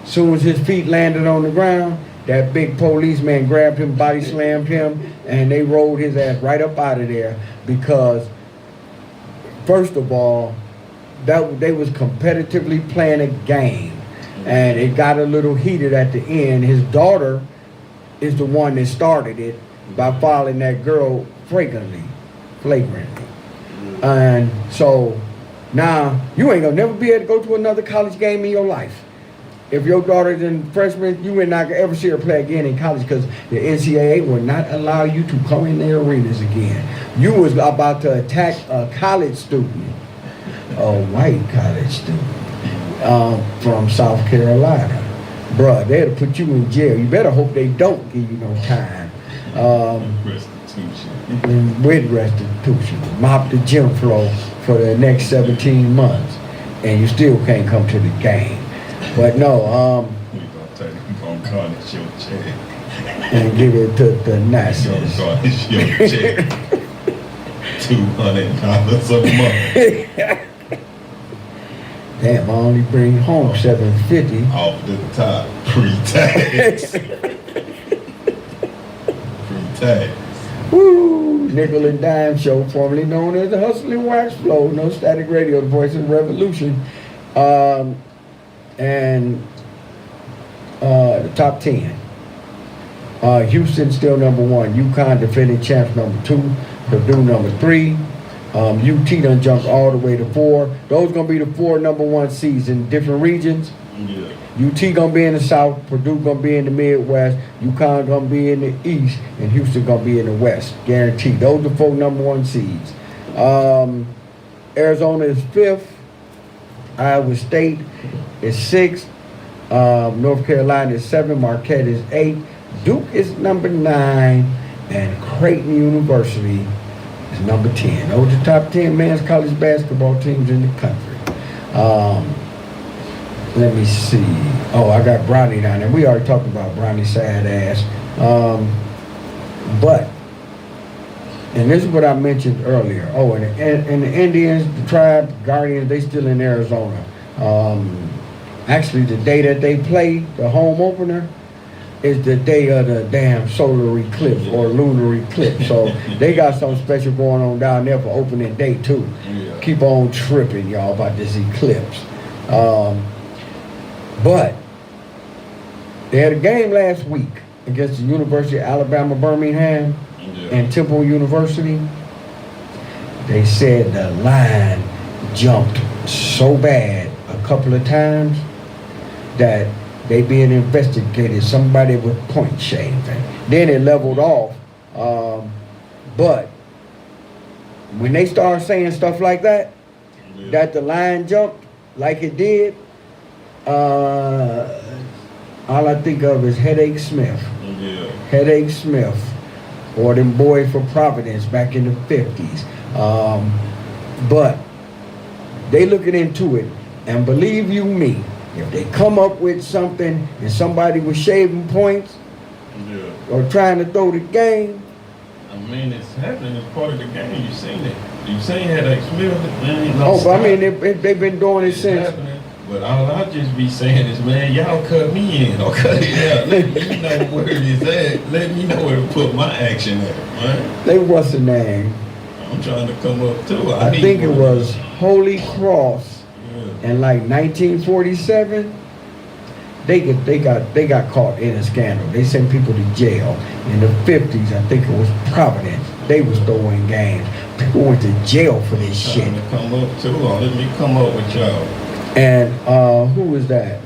As soon as his feet landed on the ground, that big policeman grabbed him, body slammed him, and they rolled his ass right up out of there, because first of all, they was competitively playing a game, and it got a little heated at the end. His daughter is the one that started it by following that girl flagrantly. And so now you ain't gonna never be able to go to another college game in your life. If your daughter's in freshman, you ain't not gonna ever see her play again in college, because the NCAA will not allow you to come in their arenas again. You was about to attack a college student, a white college student from South Carolina. Bruh, they'll put you in jail. You better hope they don't give you no time. Restitution. With restitution. Mop the gym floor for the next 17 months. And you still can't come to the game. But no, We gonna garnish your check. and give it to the Nazis. Garnish your check. $200 a month. Damn, I only bring home $750. Off the top. Pre-tax. Pre-tax. Woo! Nickel and Dime Show, formerly known as the Hustle and Wax Flow, No Static Radio, the voice of the revolution. And the top 10. Houston still #1. UConn defending champs #2. Purdue #3. UT done jumped all the way to 4. Those gonna be the 4 #1 seeds in different regions. Yeah. UT gonna be in the South, Purdue gonna be in the Midwest, UConn gonna be in the East, and Houston gonna be in the West. Guaranteed. Those are the 4 #1 seeds. Arizona is 5th. Iowa State is 6th. North Carolina is 7th. Marquette is 8th. Duke is #9, and Creighton University is #10. Those are the top 10 men's college basketball teams in the country. Let me see. Oh, I got Bronny down there. We already talked about Bronny sad ass. And this is what I mentioned earlier. Oh, and the Indians, the tribe, Guardians, they still in Arizona. Actually, the day that they play, the home opener, is the day of the damn solar eclipse or lunar eclipse. So they got something special going on down there for opening day too. Yeah. Keep on tripping, y'all, about this eclipse. But they had a game last week against the University of Alabama, Birmingham, Yeah. and Temple University, they said the line jumped so bad a couple of times that they being investigated. Somebody was point shaving. Then it leveled off. But when they start saying stuff like that, Yeah. that the line jumped like it did, all I think of is Headache Smith. Yeah. Headache Smith, or them boys for Providence back in the 50s. But they looking into it, and believe you me, if they come up with something and somebody was shaving points Yeah. or trying to throw the game, I mean, it's happening. It's part of the game. You've seen it. You've seen Headache Smith. Man, oh, but I mean, they've been doing it it's since. happening. But all I'll just be saying is, man, y'all cut me in or cut it out. Let me know where it is at. Let me know where to put my action at, man. They what's the name? I'm trying to come up too. I need think it one. was Holy Cross Yeah. in like 1947. They got caught in a scandal. They sent people to jail. In the 50s, I think it was Providence. They was throwing games. People went to jail for this shit. Trying to come up too. Let me come up with y'all. And who was that?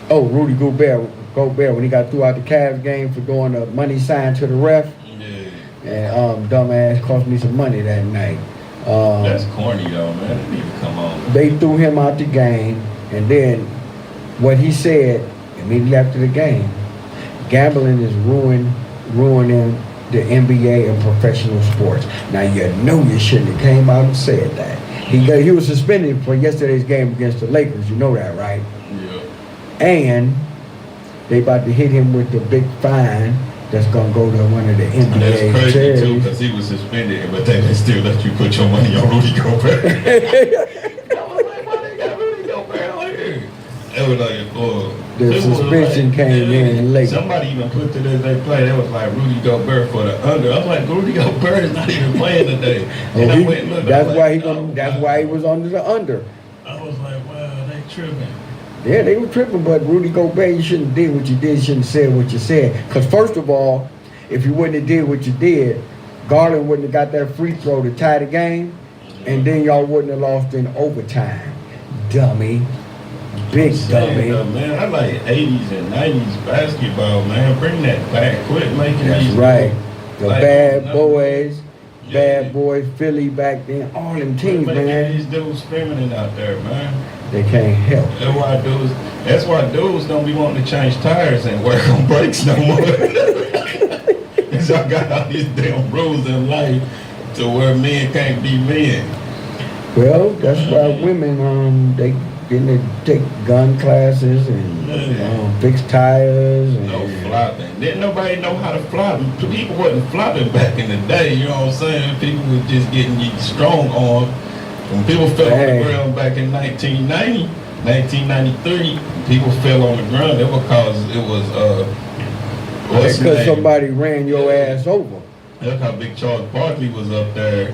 Rudy Gobert when he got threw out the Cavs game for doing a money sign to the ref. Yeah. And dumbass cost me some money that night. That's corny though, man. They need to come on. They threw him out the game, and then what he said immediately after the game, gambling is ruining the NBA and professional sports. Now you know you shouldn't have came out and said that. He was suspended for yesterday's game against the Lakers. You know that, right? Yeah. And they about to hit him with the big fine that's gonna go to one of the And that's NBA crazy too, charities. because he was suspended, but they still let you put your money on Rudy Gobert. I was like, why they got Rudy Gobert on here? It was like, The it was suspension came in late. Somebody even put to this they play. That was like Rudy Gobert for the under. I was like, Rudy Gobert is not even playing today. And I went and looked, I was like, oh, that's why he was under the under. I was like, wow, they tripping. Yeah, they were tripping, but Rudy Gobert, you shouldn't have did what you did. You shouldn't have said what you said. Because first of all, if you wouldn't have did what you did, Garland wouldn't have got that free throw to tie the game, and then y'all wouldn't have lost in overtime. Dummy. Big dummy. Man, I like 80s and 90s basketball, man. Bring that back. Quit making That's these right. The like, Bad no, Boys, yeah. Bad Boys, Philly back then, all them teams, Quit making man, these dudes feminine out there, man. they can't help. That's why dudes don't be wanting to change tires and work on brakes no more. Cause y'all got all these damn rules in life to where men can't be men. Well, that's why women, they getting to take gun classes and fix tires and No flopping. Didn't nobody know how to flop. People wasn't flopping back in the day, you know what I'm saying? People was just getting strong on. When people fell on the ground back in 1990, 1993, people fell on the ground. It was because it was, what's his because name? somebody ran your ass over. Look how Big Charles Barkley was up there.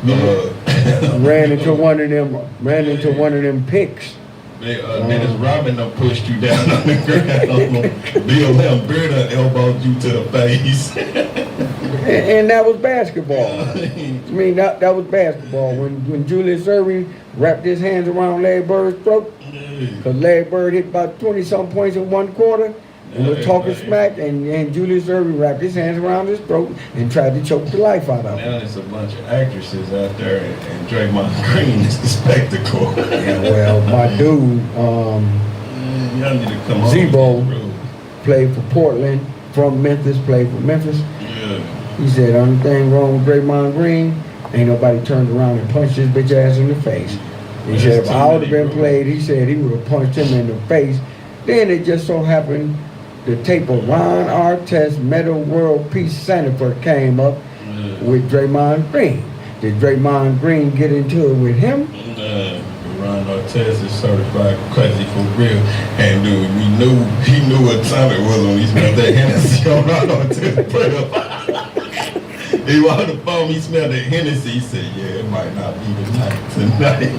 Ran into one of them picks. Dennis Rodman done pushed you down on the ground. Bill Lamberta elbowed you to the face. And that was basketball. I mean, that was basketball. When Julius Erving wrapped his hands around Larry Bird's throat, because Larry Bird hit about 20-something points in one quarter, and was talking smack, and Julius Erving wrapped his hands around his throat and tried to choke the life out of him. Now there's a bunch of actresses out there, and Draymond Green is the spectacle. Yeah, well, my dude, Y'all need to come Zebo on. played for Portland, from Memphis, played for Memphis. Yeah. He said, only thing wrong with Draymond Green, ain't nobody turned around and punched his bitch ass in the face. He said, if I would have been played, he said he would have punched him in the face. Then it just so happened the tape of Ron Artest Metal World Peace Sanford came up with Draymond Green. Did Draymond Green get into it with him? Ron Artest is certified crazy for real. And dude, he knew what time it was when he smelled that Hennessy on Ron Artest put up. He was on the phone, he smelled that Hennessy, he said, yeah, it might not be the night tonight.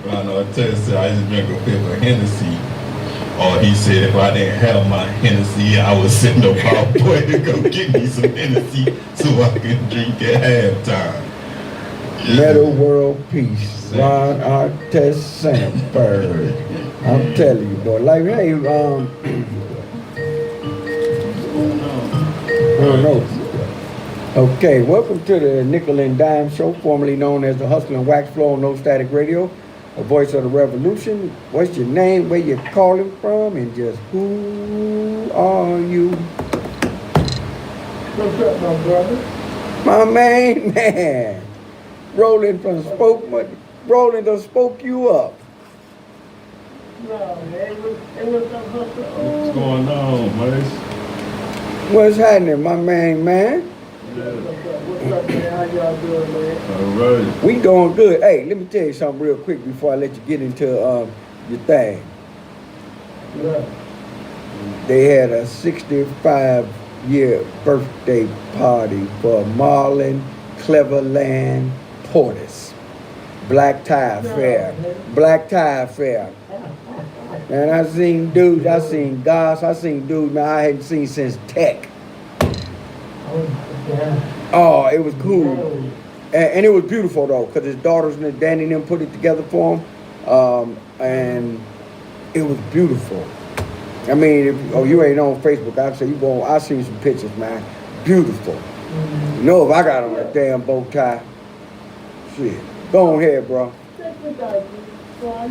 Ron Artest said, I just drink a fifth of Hennessy. Or he said if I didn't have my Hennessy, I would send a pop boy to go get me some Hennessy so I could drink at halftime. Metal World Peace, Ron Artest Sanford. I'm telling you, boy. Like, hey, I don't know. Okay, welcome to the Nickel and Dime Show, formerly known as the Hustle and Wax Flow on No Static Radio, a voice of the revolution. What's your name, where you calling from, and just who are you? What's up, my brother? My main man. Roland done spoke you up. No, man, what's up, hustle? What's going on, man? What's happening, my main man? What's up, man? How y'all doing, man? All right. We doing good. Hey, let me tell you something real quick before I let you get into your thing. Yeah. They had a 65-year birthday party for Marlon Cleverland Portis. Black Tie Fair. Black Tie Fair. And I seen dudes, I seen guys, I seen dudes, man, I hadn't seen since Tech. Oh, it was cool. And it was beautiful, though, because his daughters and Danny and them put it together for him. And it was beautiful. I mean, you ain't on Facebook, I say I seen some pictures, man. Beautiful. You know, if I got on a damn bow tie, shit. Go on ahead, bro. Check this out, so I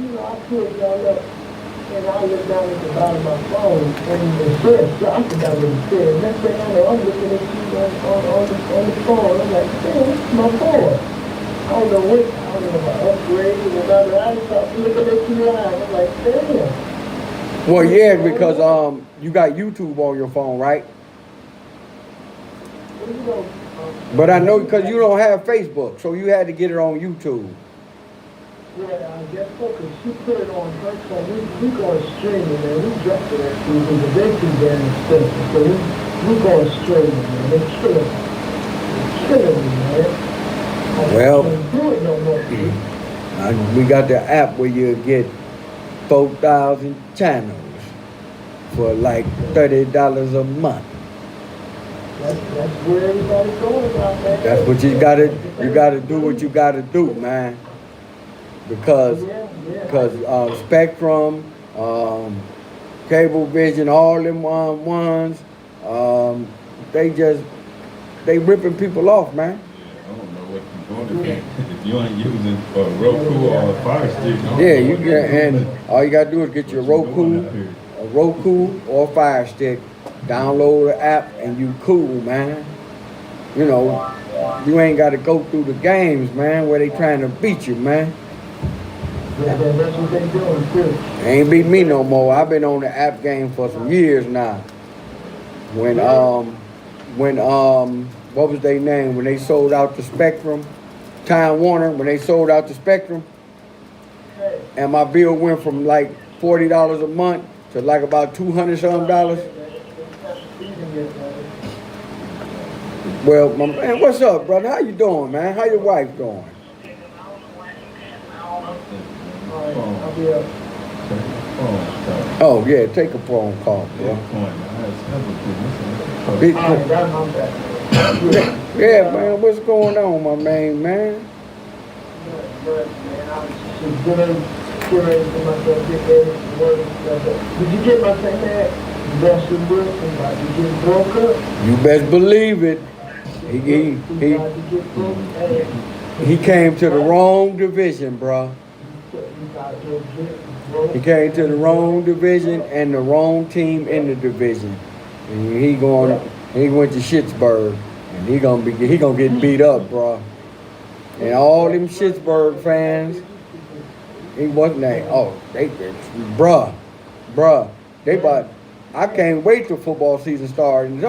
pulled y'all up, and I looked down at the bottom of my phone, and it said, I forgot what it said. Next thing I know, I'm looking at you on the phone. I'm like, damn, this is my phone. I don't know if I upgraded or whatever. I just started looking at you live. I'm like, damn. Well, yeah, because you got YouTube on your phone, right? You know, But I know because you don't have Facebook, so you had to get it on YouTube. yeah, I guess so, because she put it on her phone. We going streaming, man. We dropped it actually, because the big too damn expensive. So we going streaming, man. They're killing me. Man. Well, I can't do it no more. We got the app where you get 4,000 channels for like $30 a month. That's where everybody's going about, man. That's what you gotta do what you gotta do, man. Because Spectrum, Cablevision, all them ones, they ripping people off, man. I don't know what you're going to do. If you ain't using a Roku or a Fire Stick. Yeah, you get, and all you gotta do is get your Roku or Fire Stick, download the app, and you cool, man. You know, you ain't gotta go through the games, man, where they trying to beat you, man. Yeah, that's what they doing, too. They ain't beat me no more. I've been on the app game for some years now. When what was their name? When they sold out the Spectrum, Time Warner, when they sold out the Spectrum, Hey. and my bill went from like $40 a month to like about $200-something. Well, my man, what's up, brother? How you doing, man? How your wife doing? I'll be up. Oh yeah, take a phone call, bro. Big- All right, that's my bad. Yeah, man, what's going on, my main man? But, man, I was just getting ready for myself, get ready for work and stuff. Did you get my thing that Russell Wilson about to get broke up? You best believe it. He about to get broke up. he came to the wrong division, bro. He came to the wrong division and the wrong team in the division. And he went to Schittsburg, and he gonna get beat up, bro. And all them Schittsburg fans, he wasn't that. Oh, bruh. I can't wait till football season starts. And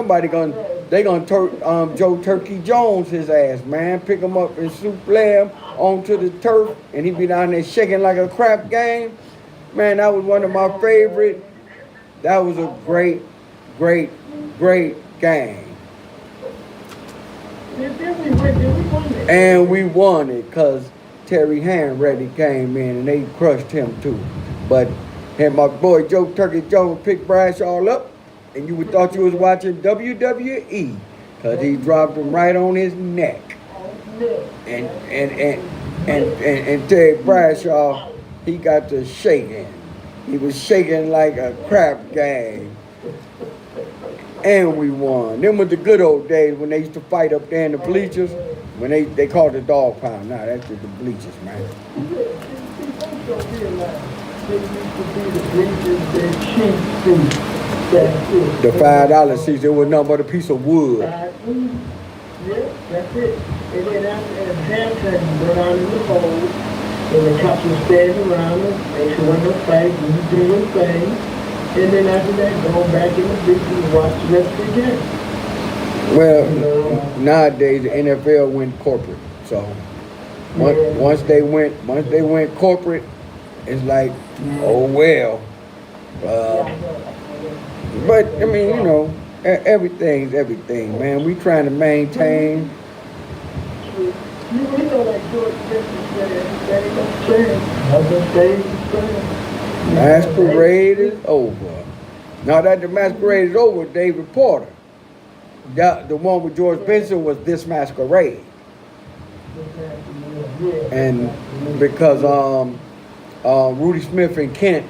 they gonna Joe Turkey Jones his ass, man. Pick him up and souffle him onto the turf, and he be down there shaking like a crap game. Man, that was one of my favorite. That was a great game. And we won it because Terry Hanratty came in and they crushed him too. But And my boy Joe Turkey Jones picked Bradshaw up, and you would thought you was watching WWE, cause he dropped him right on his neck. And Terry Bradshaw, he got to shaking. He was shaking like a crap game. And we won. Them was the good old days when they used to fight up there in the bleachers. When they called it dog pound. Now that's just the bleachers, man. The $5 seats, it was nothing but a piece of wood. Yeah, that's it. And then after halftime, you go down in the hole, and the cops will stand around us, make sure no fight, you do your thing, and then after that, go back in the beach and watch the rest of the game. Well, nowadays the NFL went corporate, so once they went corporate, it's like, oh well. But I mean, you know, everything's everything, man. We trying to maintain. You know, like George Jefferson said, everything don't change. Nothing stays the same. Masquerade is over. Now that the masquerade is over, David Porter. The one with George Benson was This Masquerade. And because Rudy Smith and Kent,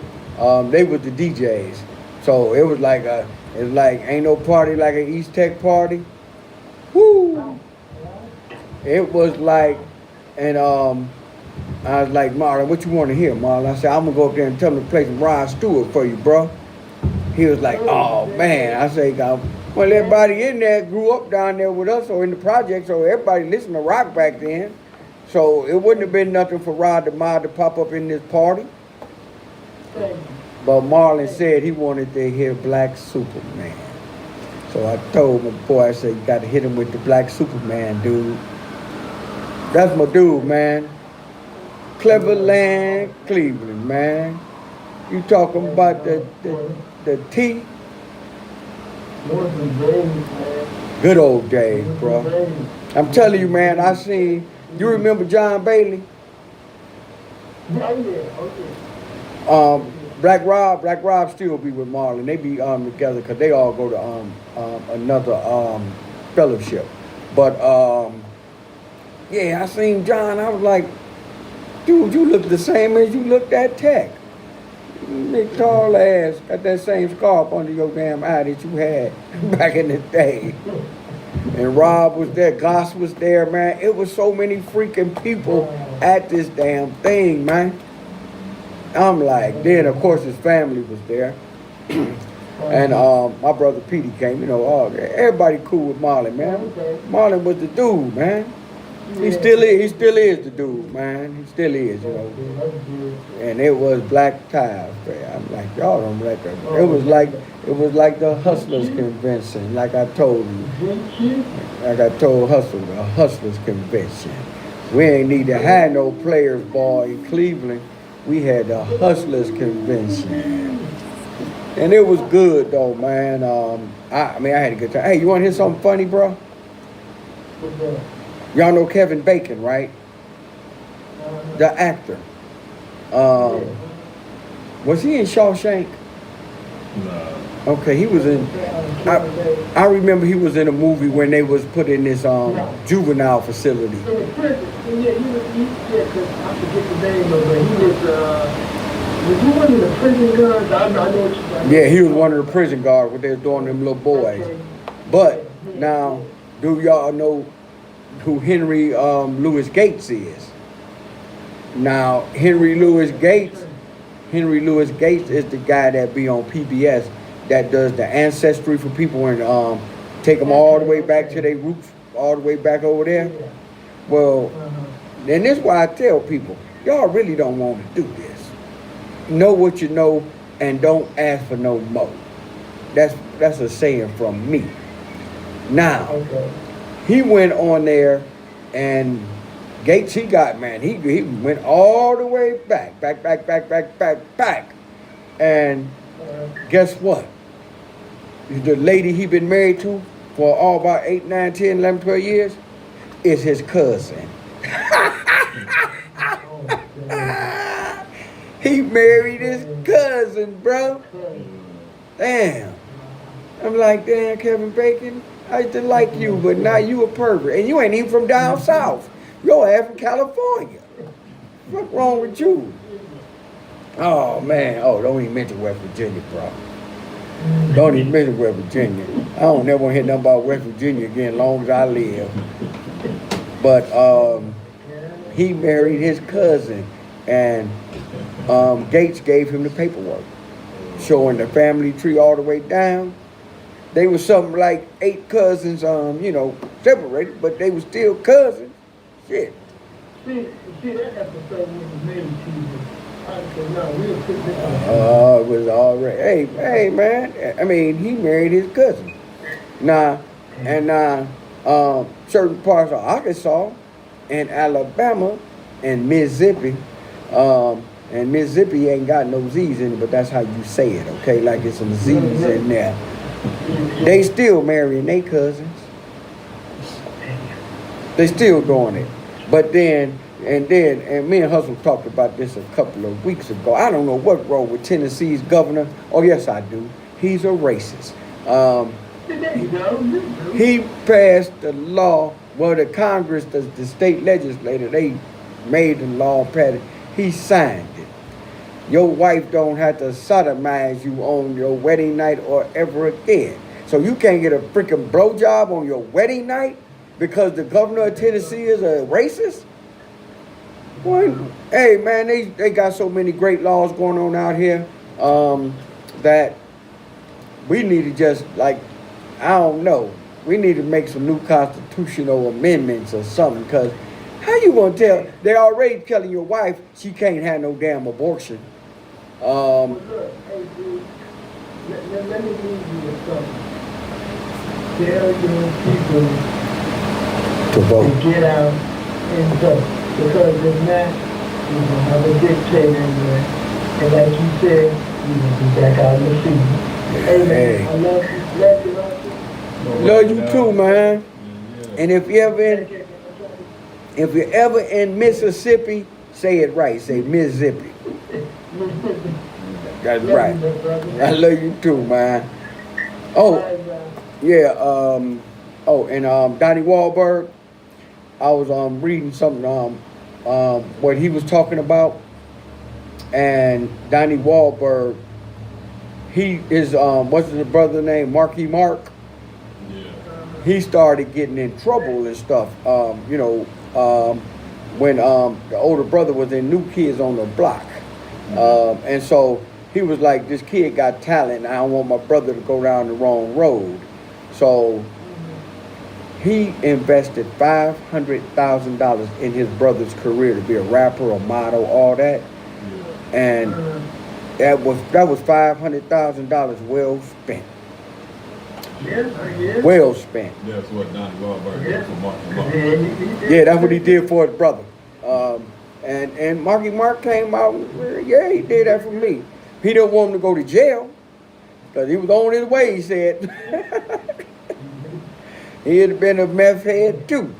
they were the DJs. So it was like ain't no party like an East Tech party. Woo! It was like, and I was like, Marlon, what you want to hear, Marlon? I said, I'm gonna go up there and tell them to play some Rod Stewart for you, bro. He was like, oh man. I say, well, everybody in there grew up down there with us or in the project, so everybody listened to rock back then. So it wouldn't have been nothing for Rod the Mod to pop up in this party. But Marlon said he wanted to hear Black Superman. So I told my boy, I said, you got to hit him with the Black Superman, dude. That's my dude, man. Cleveland, Cleveland, man. You talking about the T? Good old days, bro. I'm telling you, man, you remember John Bailey? Black Rob still be with Marlon. They be together because they all go to another fellowship. But yeah, I seen John. I was like, dude, you look the same as you looked at Tech. Big tall ass, got that same scarf under your damn eye that you had back in the day. And Rob was there, Goss was there, man. It was so many freaking people at this damn thing, man. I'm like, then of course his family was there. And my brother Petey came, you know, everybody cool with Marlon, man. Marlon was the dude, man. He still is the dude, man. He still is, you know. And it was black ties, man. I'm like, y'all don't let that. It was like the Hustlers Convention, like I told you. Like I told Hustle, the Hustlers Convention. We ain't need to have no players ball in Cleveland. We had the Hustlers Convention. And it was good though, man. I had a good time. Hey, you wanna hear something funny, bro? Y'all know Kevin Bacon, right? The actor. Was he in Shawshank? No. Okay, he was in. I remember he was in a movie when they was put in this juvenile facility. Yeah, he was, I forget the name of it. He was one of the prison guards? I know what you're talking. Yeah, he was one of the prison guards when they was doing them little boys. But now, do y'all know who Henry Louis Gates is? Now, Henry Louis Gates is the guy that be on PBS that does the ancestry for people and take them all the way back to their roots, all the way back over there. Well, and this is why I tell people, y'all really don't want to do this. Know what you know and don't ask for no more. That's a saying from me. Now, he went on there and Gates, he went all the way back. And guess what? The lady he been married to for all about 8, 9, 10, 11, 12 years is his cousin. He married his cousin, bro. Damn. I'm like, damn, Kevin Bacon, I used to like you, but now you a pervert. And you ain't even from down south. Your ass from California. What's wrong with you? Oh, man. Oh, don't even mention West Virginia, bro. Don't even mention West Virginia. I don't never want to hear nothing about West Virginia again as long as I live. But he married his cousin, and Gates gave him the paperwork showing the family tree all the way down. They were something like 8 cousins, separated, but they were still cousins. Shit. See, that episode was made to you. I said, no, we'll put this It was already. Hey, man. I mean, he married his cousin. Certain parts of Arkansas and Alabama and Mississippi, and Mississippi ain't got no Z's in it, but that's how you say it, okay? Like it's some Z's in there. They still marrying their cousins. They still doing it. But then me and Hustle talked about this a couple of weeks ago. I don't know what wrong with Tennessee's governor. Oh, yes, I do. He's a racist. There you go. He passed the law. Well, the Congress, the state legislature, they made the law, passed it. He signed it. Your wife don't have to sodomize you on your wedding night or ever again. So you can't get a freaking blowjob on your wedding night because the governor of Tennessee is a racist? Well, hey, man, they got so many great laws going on out here that we need to just, I don't know. We need to make some new constitutional amendments or something, because how you gonna tell? They already telling your wife she can't have no damn abortion. Look, hey, dude, let me leave you with something. Tell your people To vote. to get out and vote. Because if not, you're gonna have a dictator in there. And like you said, you're gonna be back out in the field. Hey, man, Hey. I love you. Love you, love you. Love you too, man. And if you're ever in Mississippi, say it right. Say Mississippi. That's right. I love you too, man. Oh, yeah. Donnie Wahlberg. I was reading something what he was talking about, and Donnie Wahlberg. He is what's his brother name? Marky Mark. Yeah. He started getting in trouble and stuff. When the older brother was in New Kids on the Block, and so he was like, "This kid got talent. I don't want my brother to go down the wrong road." So he invested $500,000 in his brother's career to be a rapper, a model, all that, and that was $500,000 well spent. Yeah. Well spent. That's what Donnie Wahlberg did for Marky Mark. Yeah, that's what he did for his brother. And Marky Mark came out, and, yeah, he did that for me. He didn't want him to go to jail because he was on his way, he said. He'd have been a meth head too.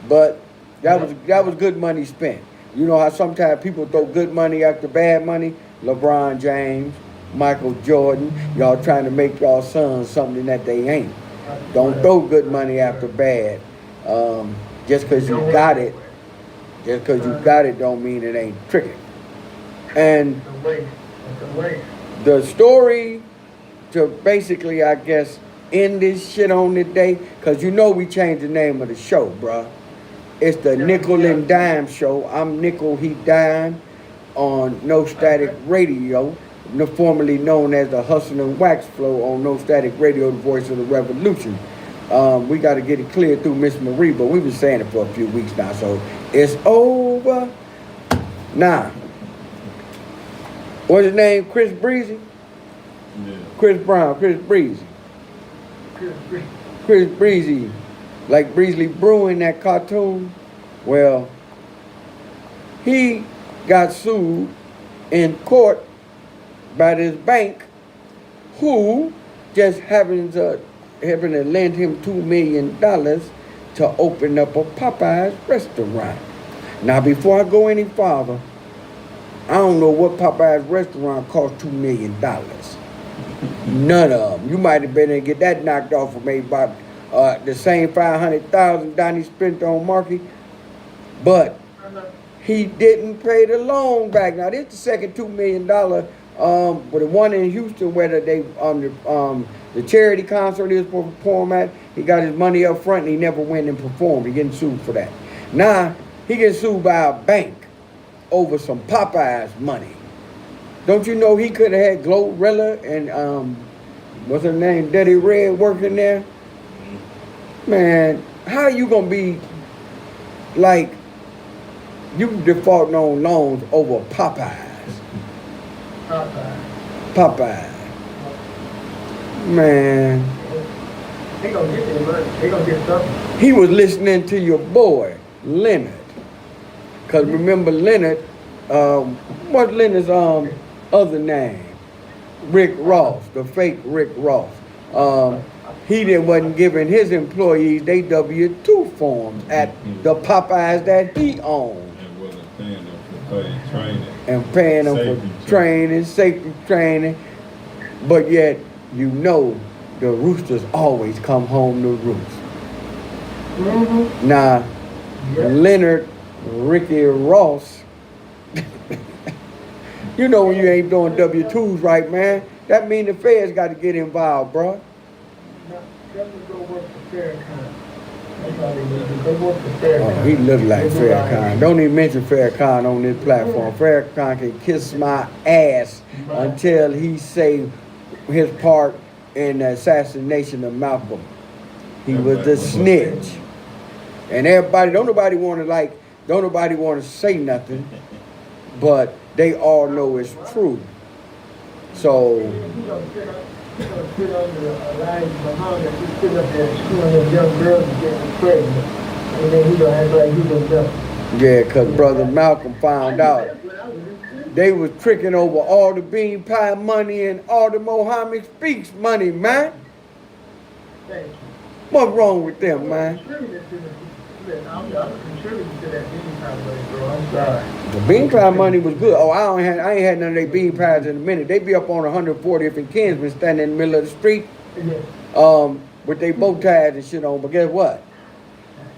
But that was good money spent. You know how sometimes people throw good money after bad money? LeBron James, Michael Jordan, y'all trying to make y'all sons something that they ain't. Don't throw good money after bad. Just because you got it don't mean it ain't tricking. And the story to basically, I guess, end this shit on today, because we changed the name of the show, bruh. It's the Nickel and Dime Show. I'm Nickel, he Dime on No Static Radio, formerly known as the Hustle and Wax Flow on No Static Radio, the voice of the revolution. We got to get it clear through Miss Marie, but we've been saying it for a few weeks now, so it's over. Now, what's his name? Chris Breezy? Yeah. Chris Brown, Chris Breezy. Chris Breezy, like Breezy Brewing, that cartoon. Well, he got sued in court by this bank who just happened to lend him $2 million to open up a Popeyes restaurant. Now, before I go any farther, I don't know what Popeye's restaurant cost $2 million. None of them. You might have been able to get that knocked off for maybe about the same 500,000 Donnie spent on Marky, but he didn't pay the loan back. Now this is the second $2 million. But the one in Houston where the charity concert is for perform at, he got his money up front and he never went and performed. He getting sued for that. Now he gets sued by a bank over some Popeyes money. Don't you know he could have had Glorilla and what's her name, Daddy Red working there? Man, how you gonna be like you defaulting on loans over Popeyes? Popeye. Man. They gonna get their money. They gonna get something. He was listening to your boy, Leonard. Cause remember Leonard, what's Leonard's other name? Rick Ross, the fake Rick Ross. He wasn't giving his employees they W-2 forms at the Popeyes that he owned. And paying them for training, safety training. But yet, you know, the roosters always come home to roost. Mm-hmm. Now, Leonard, Ricky Ross, you know when you ain't doing W-2s right, man, that mean the feds got to get involved, bro. Go work for Farrakhan. That's how they do. They work for Farrakhan. Oh, he look like Farrakhan. Don't even mention Farrakhan on this platform. Farrakhan can kiss my ass until he say his part in the assassination of Malcolm. He was the snitch. And everybody, don't nobody want to say nothing, but they all know it's true. So, He's gonna sit under Elijah Muhammad. He's sitting up there screwing those young girls and getting them pregnant. And then he's gonna act like he's gonna know. yeah, because Brother Malcolm found out they was tricking over all the bean pie money and all the Mohammed Speaks money, man. Thank you. What's wrong with them, man? I'm contributing to that bean pie money, bro. I'm sorry. The bean pie money was good. Oh, I ain't had none of their bean pies in a minute. They be up on 140th and Kinsman standing in the middle of the street with their bow ties and shit on. But guess what?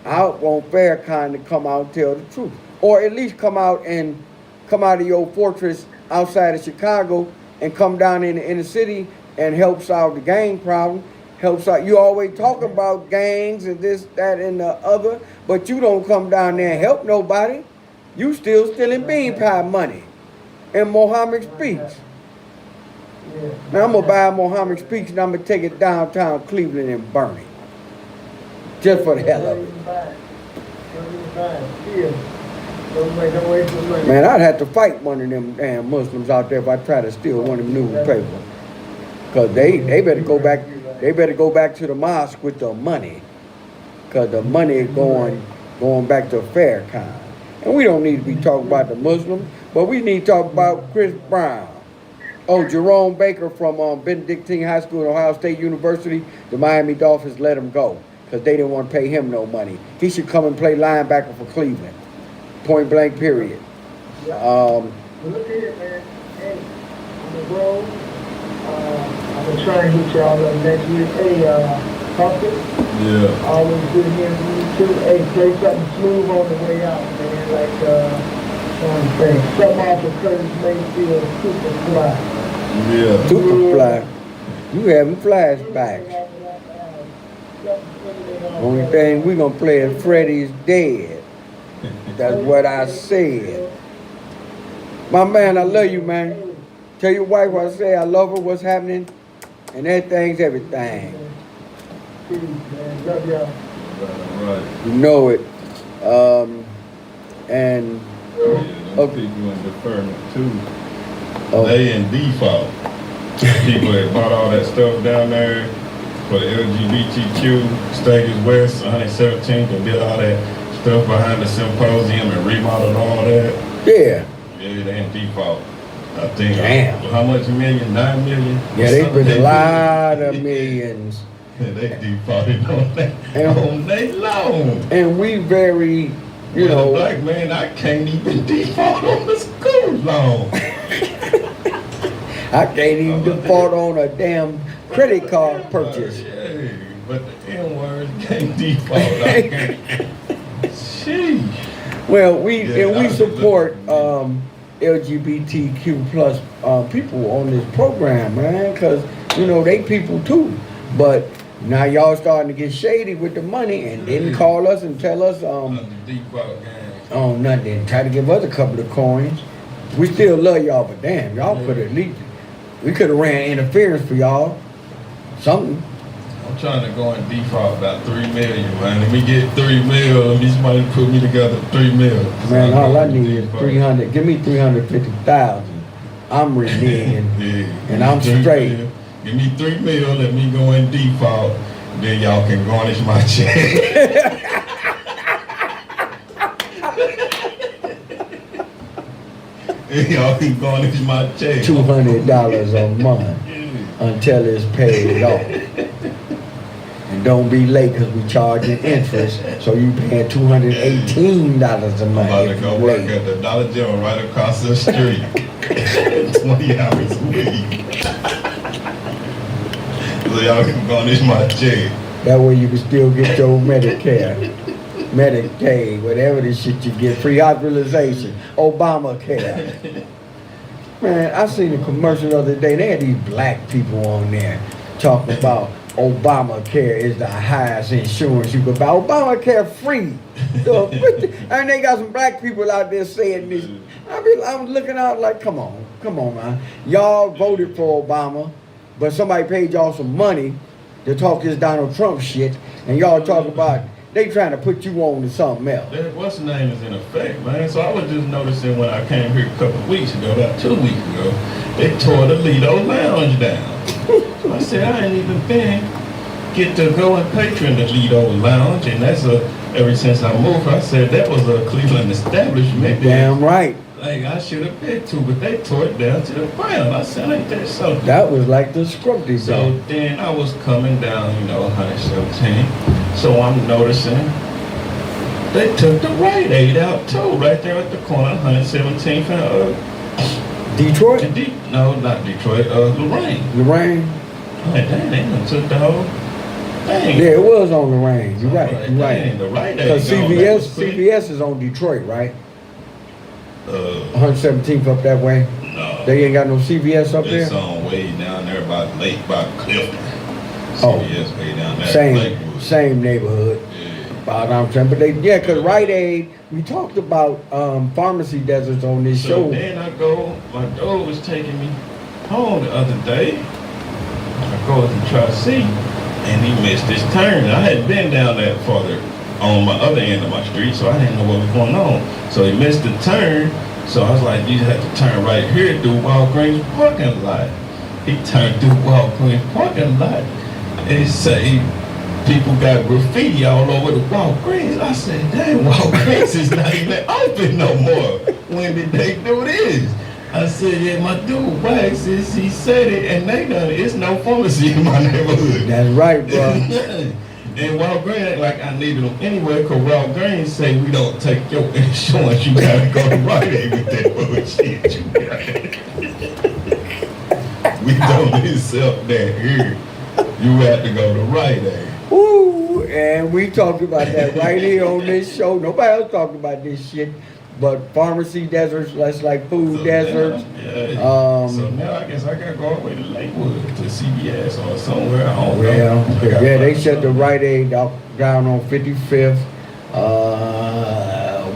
I want Farrakhan to come out and tell the truth. Or at least come out of your fortress outside of Chicago and come down in the inner city and help solve the gang problem. Helps out. You always talk about gangs and this, that, and the other, but you don't come down there and help nobody. You still stealing bean pie money. And Mohammed Speaks. Now I'm gonna buy Mohammed Speaks and I'm gonna take it downtown Cleveland and burn it. Just for the hell of it. Man, I'd have to fight one of them damn Muslims out there if I try to steal one of them newspapers. Cause they better go back. They better go back to the mosque with the money. Cause the money is going back to Farrakhan. And we don't need to be talking about the Muslims, but we need to talk about Chris Brown. Oh, Jerome Baker from Benedictine High School and Ohio State University, the Miami Dolphins let him go because they didn't want to pay him no money. He should come and play linebacker for Cleveland. Point blank, period. Look here, man. Hey, on the road. I'm going to try and hit y'all up next week. Hey, Pumpkin. Yeah. Always good hearing from you too. Hey, play something smooth on the way out, man. Like, I'm saying, something off of Curtis Mayfield, Superfly. Yeah. Superfly. You having flashbacks. Only thing we gonna play is Freddy's Dead. That's what I said. My man, I love you, man. Tell your wife what I say. I love her, what's happening, and everything's everything. Peace, man. Love y'all. Right. You know it. And Yeah, those people in deferment too. oh, They in default. People that bought all that stuff down there for the LGBTQ, Stagers West, 117th, and did all that stuff behind the symposium and remodeled all that. yeah. Yeah, they in default. I think. Damn. How much million? 9 million? Yeah, they put a lot of millions. They defaulted on that And- on their loan. And we very You As a know, black man, I can't even default on the school loan. I can't even default on a damn credit card purchase. Yeah, but the N-word can't default. I can't. Sheesh. Well, we Yeah, and we I- support LGBTQ plus people on this program, man, because you know they people too. But now y'all starting to get shady with the money and didn't call us and tell us The default game. nothing. Try to give us a couple of coins. We still love y'all, but damn, y'all could at least we could have ran interference for y'all. Something. I'm trying to go in default about 3 million, man. Let me get 3 mil. Let me somebody put me together 3 mil. Man, So all I go need is default. 300. Give me 350,000. I'm reneging. Yeah. And I'm Give me straight. 3 mil. Give me 3 mil. Let me go in default. Then y'all can garnish my check. Then y'all can garnish my check. $200 a month until it's paid off. And don't be late because we charging interest, so you paying $218 a I'm month about to if go you work late. at the Dollar General right across the street. 20 hours a week. So y'all can garnish my check. That way you can still get your Medicare, Medicaid, whatever the shit you get, free hospitalization, Obamacare. Man, I seen a commercial the other day. They had these black people on there talking about Obamacare is the highest insurance you could buy. Obamacare free. And they got some black people out there saying this. I'm looking out like, come on, man. Y'all voted for Obama, but somebody paid y'all some money to talk this Donald Trump shit, and y'all talk about they trying to put you on to something else. That what's the name is in effect, man. So I was just noticing when I came here a couple of weeks ago, about 2 weeks ago, they tore the Lido Lounge down. So I said I ain't even get to go and patron the Lido Lounge, and that's ever since I moved, I said that was a Cleveland establishment. Damn right. Like I should have been to, but they tore it down to the ground. I said, ain't that something? That was like the scrumpty So zone. then I was coming down, 117. So I'm noticing they took the Rite Aid out too, right there at the corner, 117th and Detroit? no, not Detroit, Lorraine. Lorraine? I'm like, dang, they done took the whole thing. Yeah, it was on Lorraine. You're right. Like, You're dang, right. the Rite Aid Because gone, that was quick. CVS is on Detroit, right? 117th up that way. No, They ain't got no CVS up it's there? on way down there by Lake, by Clifton. Oh. CVS way down there. Same Lakewood. same neighborhood. Yeah. About I'm saying, but because Rite Aid, we talked about pharmacy deserts on this So show. then I go, my dog was taking me home the other day. I go to try to see, and he missed his turn. I hadn't been down that farther on my other end of my street, so I didn't know what was going on. So he missed the turn, so I was like, you have to turn right here through Walgreens parking lot. He turned through Walgreens parking lot, and he say, people got graffiti all over the Walgreens. I said, dang, Walgreens is not even open no more. When did they do this? I said, yeah, my dude Wax he said it, and they done it. It's no pharmacy in my neighborhood. That's right, bro. And Walgreens, like I needed them anyway, because Walgreens say we don't take your insurance. You gotta go to Rite Aid with that bullshit. We don't accept that here. You have to go to Rite Aid. Woo! And we talked about that right here on this show. Nobody else talked about this shit. But pharmacy deserts, that's like food So deserts. now, yeah. So Um, now I guess I gotta go all the way to Lakewood to CVS or somewhere. I don't well, know. I gotta yeah, they find shut the something. Rite Aid down on 55th.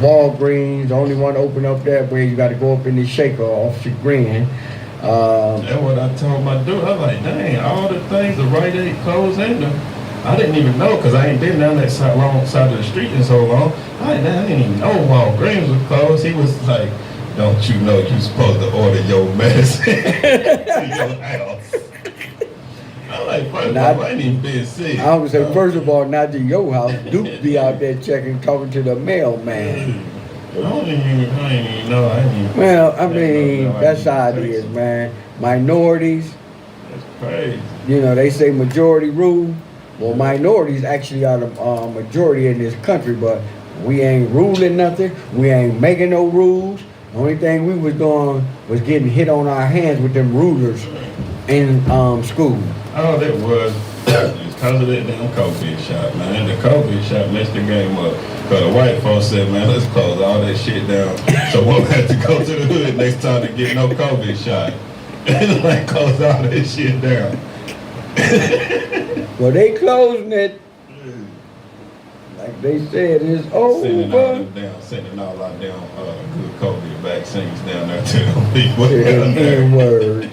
Walgreens, the only one open up that way. You got to go up in the shaker off Chagrin. That's what I told my dude. I was like, dang, all the things the Rite Aid closed in them. I didn't even know because I ain't been down that wrong side of the street in so long. I didn't even know Walgreens was closed. He was like, don't you know you supposed to order your medicine to your house? I'm like, first of all, I ain't even been sick. I would say, first of all, not to your house. Duke be out there checking, talking to the mailman. I ain't even know. I ain't even, Well, I mean, No, that's I how it didn't is, think so. man. Minorities, That's crazy. they say majority rule. Well, minorities actually are the majority in this country, but We ain't ruling nothing. We ain't making no rules. The only thing we was doing was getting hit on our hands with them rulers in school. All that was because of that damn COVID shot, man. The COVID shot messed the game up. Cause the white folks said, man, let's close all that shit down. So we won't have to go to the hood next time to get no COVID shot. And like close all that shit down. Well, they closing it. Like they said, it's Sending all over. them down, sending all our damn good COVID vaccines down there to them people. N-word.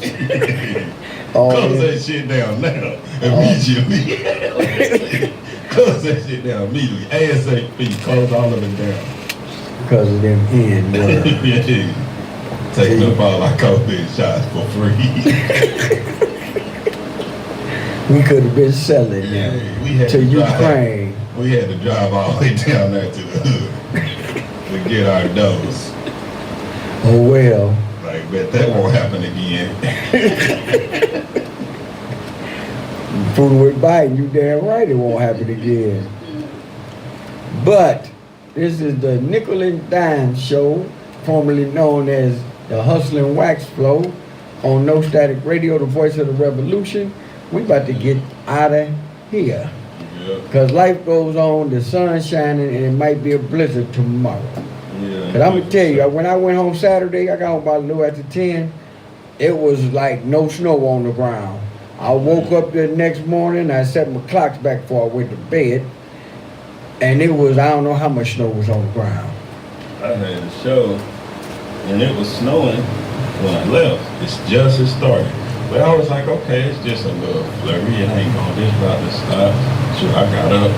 Close that shit down now, immediately. Close that shit down immediately. ASAP, close all of it down. Because of them N-word. Yeah. Taking up all our COVID shots for free. We could have been selling Yeah, them we had to drive. Ukraine. We had to drive all the way down there to the hood to get our dose. Oh well. Like, bet that won't happen again. Fooling with Biden, you damn right it won't happen again. But this is the Nickel and Dime Show, formerly known as the Hustling Wax Flow, on No Static Radio, the voice of the revolution. We about to get out of here. Yeah, Because life goes on, the sun's shining, and it might be a blizzard tomorrow. yeah. But I'm going to tell you, when I went home Saturday, I got home about a little after 10, it was like no snow on the ground. I woke up the next morning, I set my clocks back before I went to bed, and it was, I don't know how much snow was on the ground. I had a show, and it was snowing when I left. It's just started. But I was like, okay, it's just a little flurry. It ain't gonna just about to stop. So I got up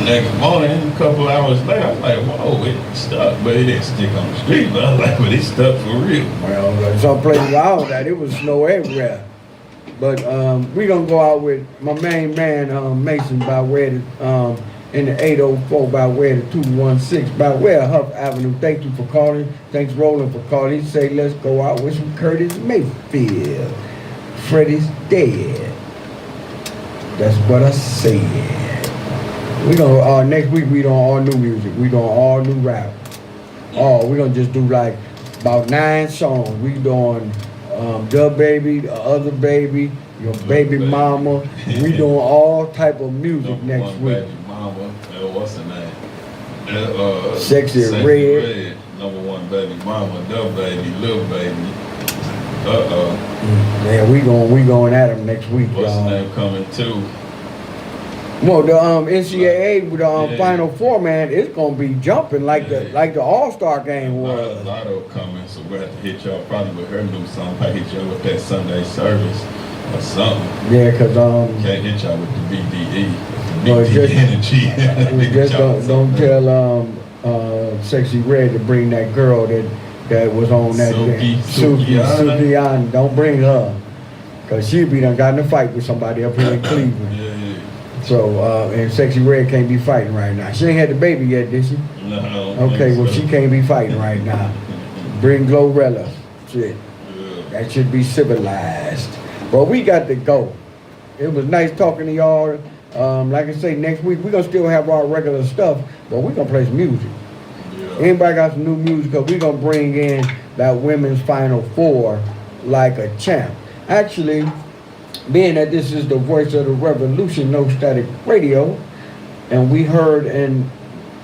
next morning, a couple hours later, I was like, whoa, it stuck. But it didn't stick on the street. But I was like, but it stuck for real. Well, some places I was at, it was snow everywhere. But we gonna go out with my main man, Mason, by way of in the 804, by way of the 216, by way of Huff Avenue. Thank you for calling. Thanks, Roland, for calling. He say, let's go out with some Curtis Mayfield. Freddie's dead. That's what I said. We gonna next week we doing all new music. We doing all new rap. Oh, we gonna just do like about 9 songs. We doing the baby, the other baby, your baby mama. We doing all type of music Number next one week. baby mama, what's her name? Sexy Red. Number one baby mama, the baby, little baby. Yeah, we going at them next week. What's the name coming too? Well, the NCAA with the Yeah. Final Four, man, it's gonna be jumping like Yeah. the All-Star game was. Lotto coming, so we'll have to hit y'all probably with her new song. Probably hit y'all with that Sunday service or something. Yeah, cause Can't hit y'all with the BDE. No, it's BDE just- energy. we just don't tell Sexy Red to bring that girl that was on that Sukiana. Don't bring her, cause she be done got in a fight with somebody up here in Cleveland. Yeah. So and Sexy Red can't be fighting right now. She ain't had the baby yet, did she? No, I don't Okay, think well so. she can't be fighting right now. Bring Glorilla. Shit. Yeah. That should be civilized. But we got to go. It was nice talking to y'all. Like I say, next week we're gonna still have our regular stuff, but we're gonna play some music. Yeah. Anybody got some new music? Cause we're gonna bring in that women's Final Four like a champ. Actually, being that this is the voice of the revolution, No Static Radio, and we heard in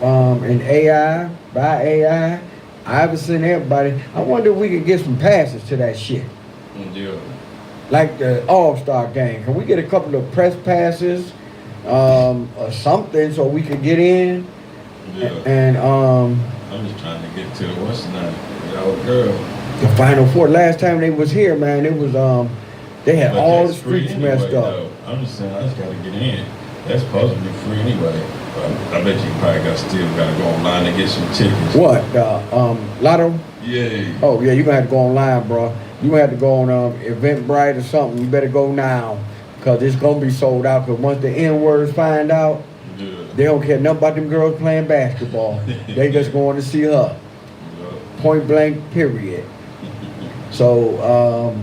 AI, by AI, Iverson, everybody, I wonder if we could get some passes to that shit. Yeah. Like the All-Star game. Can we get a couple of press passes or something so we could get in? Yeah. And I'm just trying to get to the what's the name? The old girl. the Final Four, last time they was here, man, it was they had But all the that's free streets anyway, messed up. though. I'm just saying I just gotta get in. That's supposed to be free anyway. But I bet you probably still gotta go online and get some tickets. What? Lotto? Yeah. Oh yeah, you gonna have to go online, bro. You gonna have to go on Eventbrite or something. You better go now, cause it's gonna be sold out. Cause once the N-words find out, Yeah. they don't care nothing about them girls playing basketball. They just going to see her. Yeah. Point blank, period. So,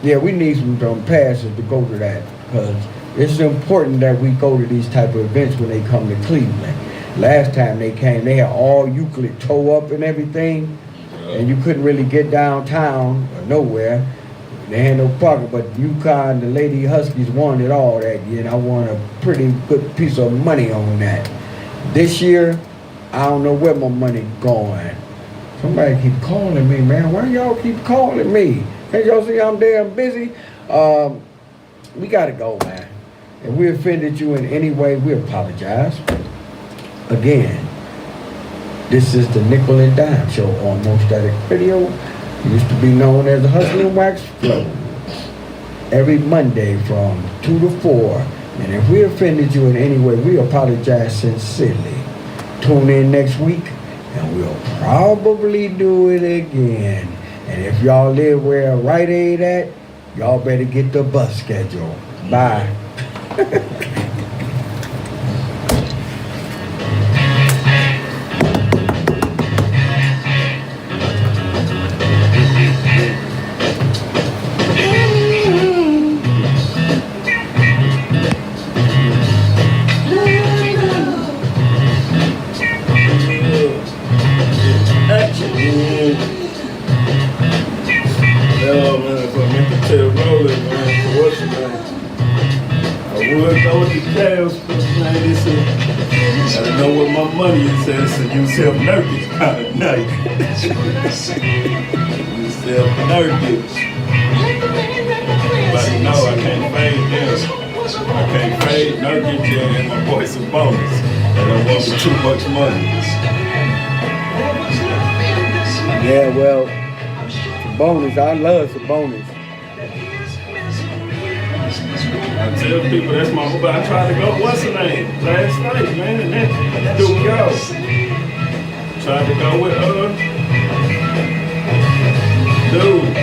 yeah, we need some passes to go to that because it's important that we go to these type of events when they come to Cleveland. Last time they came, they had all Euclid tore up and everything, and you couldn't really get downtown or nowhere. They had no parking, but UConn, the Lady Huskies won it all that year, and I won a pretty good piece of money on that. This year, I don't know where my money going. Somebody keep calling me, man. Why y'all keep calling me? Can't y'all see I'm damn busy? We gotta go, man. If we offended you in any way, we apologize. Again, this is the Nickel and Dime Show on Mo Static Radio. Used to be known as the Hustle and Wax Flow. Every Monday from 2 to 4. And if we offended you in any way, we apologize sincerely. Tune in next week, and we'll probably do it again. And if y'all live where Rite Aid at, y'all better get the bus schedule. Bye. Self-nervous kind of night. You self-nervous. But no, I can't fade them. I can't fade Nurkic and my boy Sabonis. They don't want me too much money. Yeah, well, Sabonis, I love Sabonis. I tell people that's my boy. I tried to go, what's the name? Last night, man, and that dude goes. Tried to go with dude.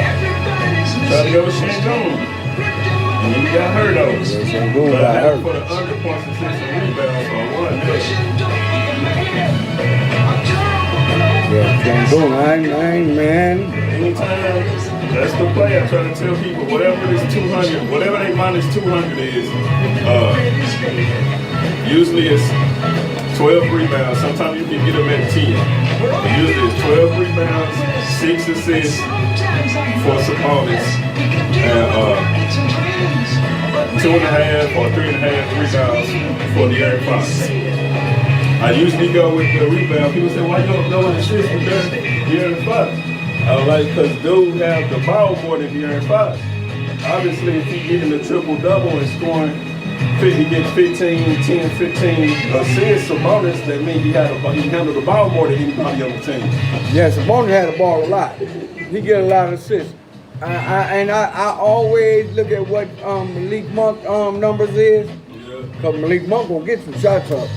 Tried to go with Shangoon. And then he got hurt over. Yeah, Shangoon but got I had hurt. for the under points and 6 rebounds, so I won that. Yeah, Shangoon, I ain't, man. Anytime, that's the play. I try to tell people, whatever this 200, whatever they minus 200 is, usually it's 12 rebounds. Sometimes you can get them at 10. But usually it's 12 rebounds, 6 assists for Sabonis, and 2.5 or 3.5 rebounds for De'Aaron Fox. I usually go with the rebound. People say, why you don't go with assists with De'Aaron Fox? I was like, because dude have the ball more than De'Aaron Fox. Obviously, if he's getting a triple-double and scoring, he gets 15 assists, Sabonis, that means he handled the ball more than anybody on the team. Yeah, Sabonis had the ball a lot. He get a lot of assists. I always look at what Malik Monk numbers is. Because Malik Monk gonna get some shots up.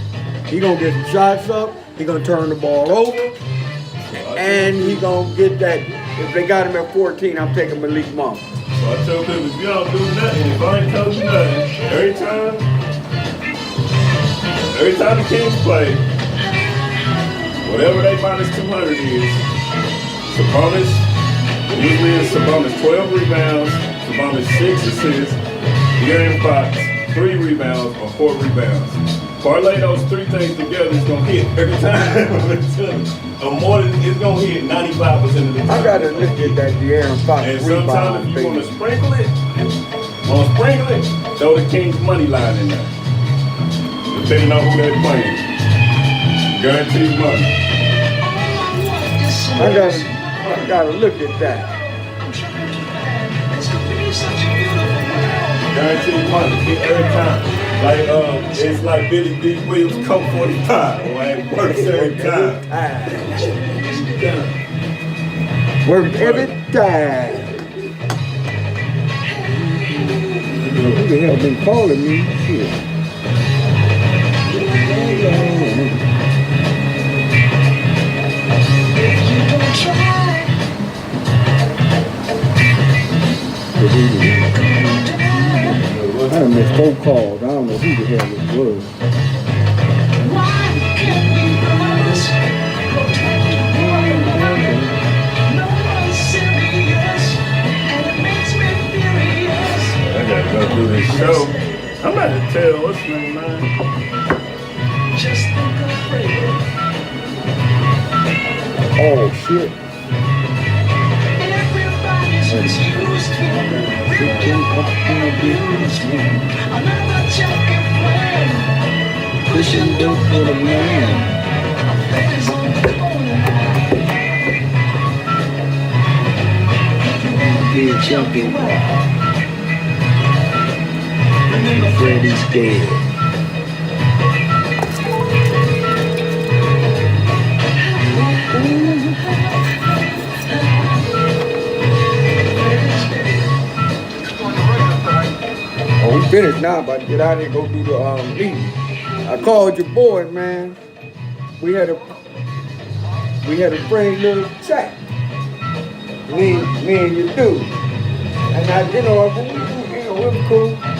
He gonna get some shots up. He gonna turn the ball over. And he gonna get that. If they got him at 14, I'm taking Malik Monk. So I tell people, if you don't do nothing, if I ain't told you nothing, every time the Kings play, whatever they minus 200 is, Sabonis, usually it's Sabonis 12 rebounds, Sabonis 6 assists, De'Aaron Fox 3 rebounds or 4 rebounds. Parlay those 3 things together, it's gonna hit every time. It's gonna hit 95% of the time. I gotta look at that De'Aaron Fox And rebound, sometimes if you baby. want to sprinkle it, throw the Kings money line in there. Depending on who they're playing. Guaranteed money. I gotta look at that. Guaranteed money every time. Like it's like Billy D. Williams Coke 45. Right? Works every time. Work every time. Who the hell been calling me? Shit. I done missed 4 calls. I don't know who the hell it was. I gotta go do this show. I'm about to tell what's my name. shit. Pushing dope for the man. Be a champion. Freddy's dead. Oh, we finished now, about to get out of here, go do the meeting. I called your boy, man. We had a friendly little chat. Me and you do. And I, it was cool.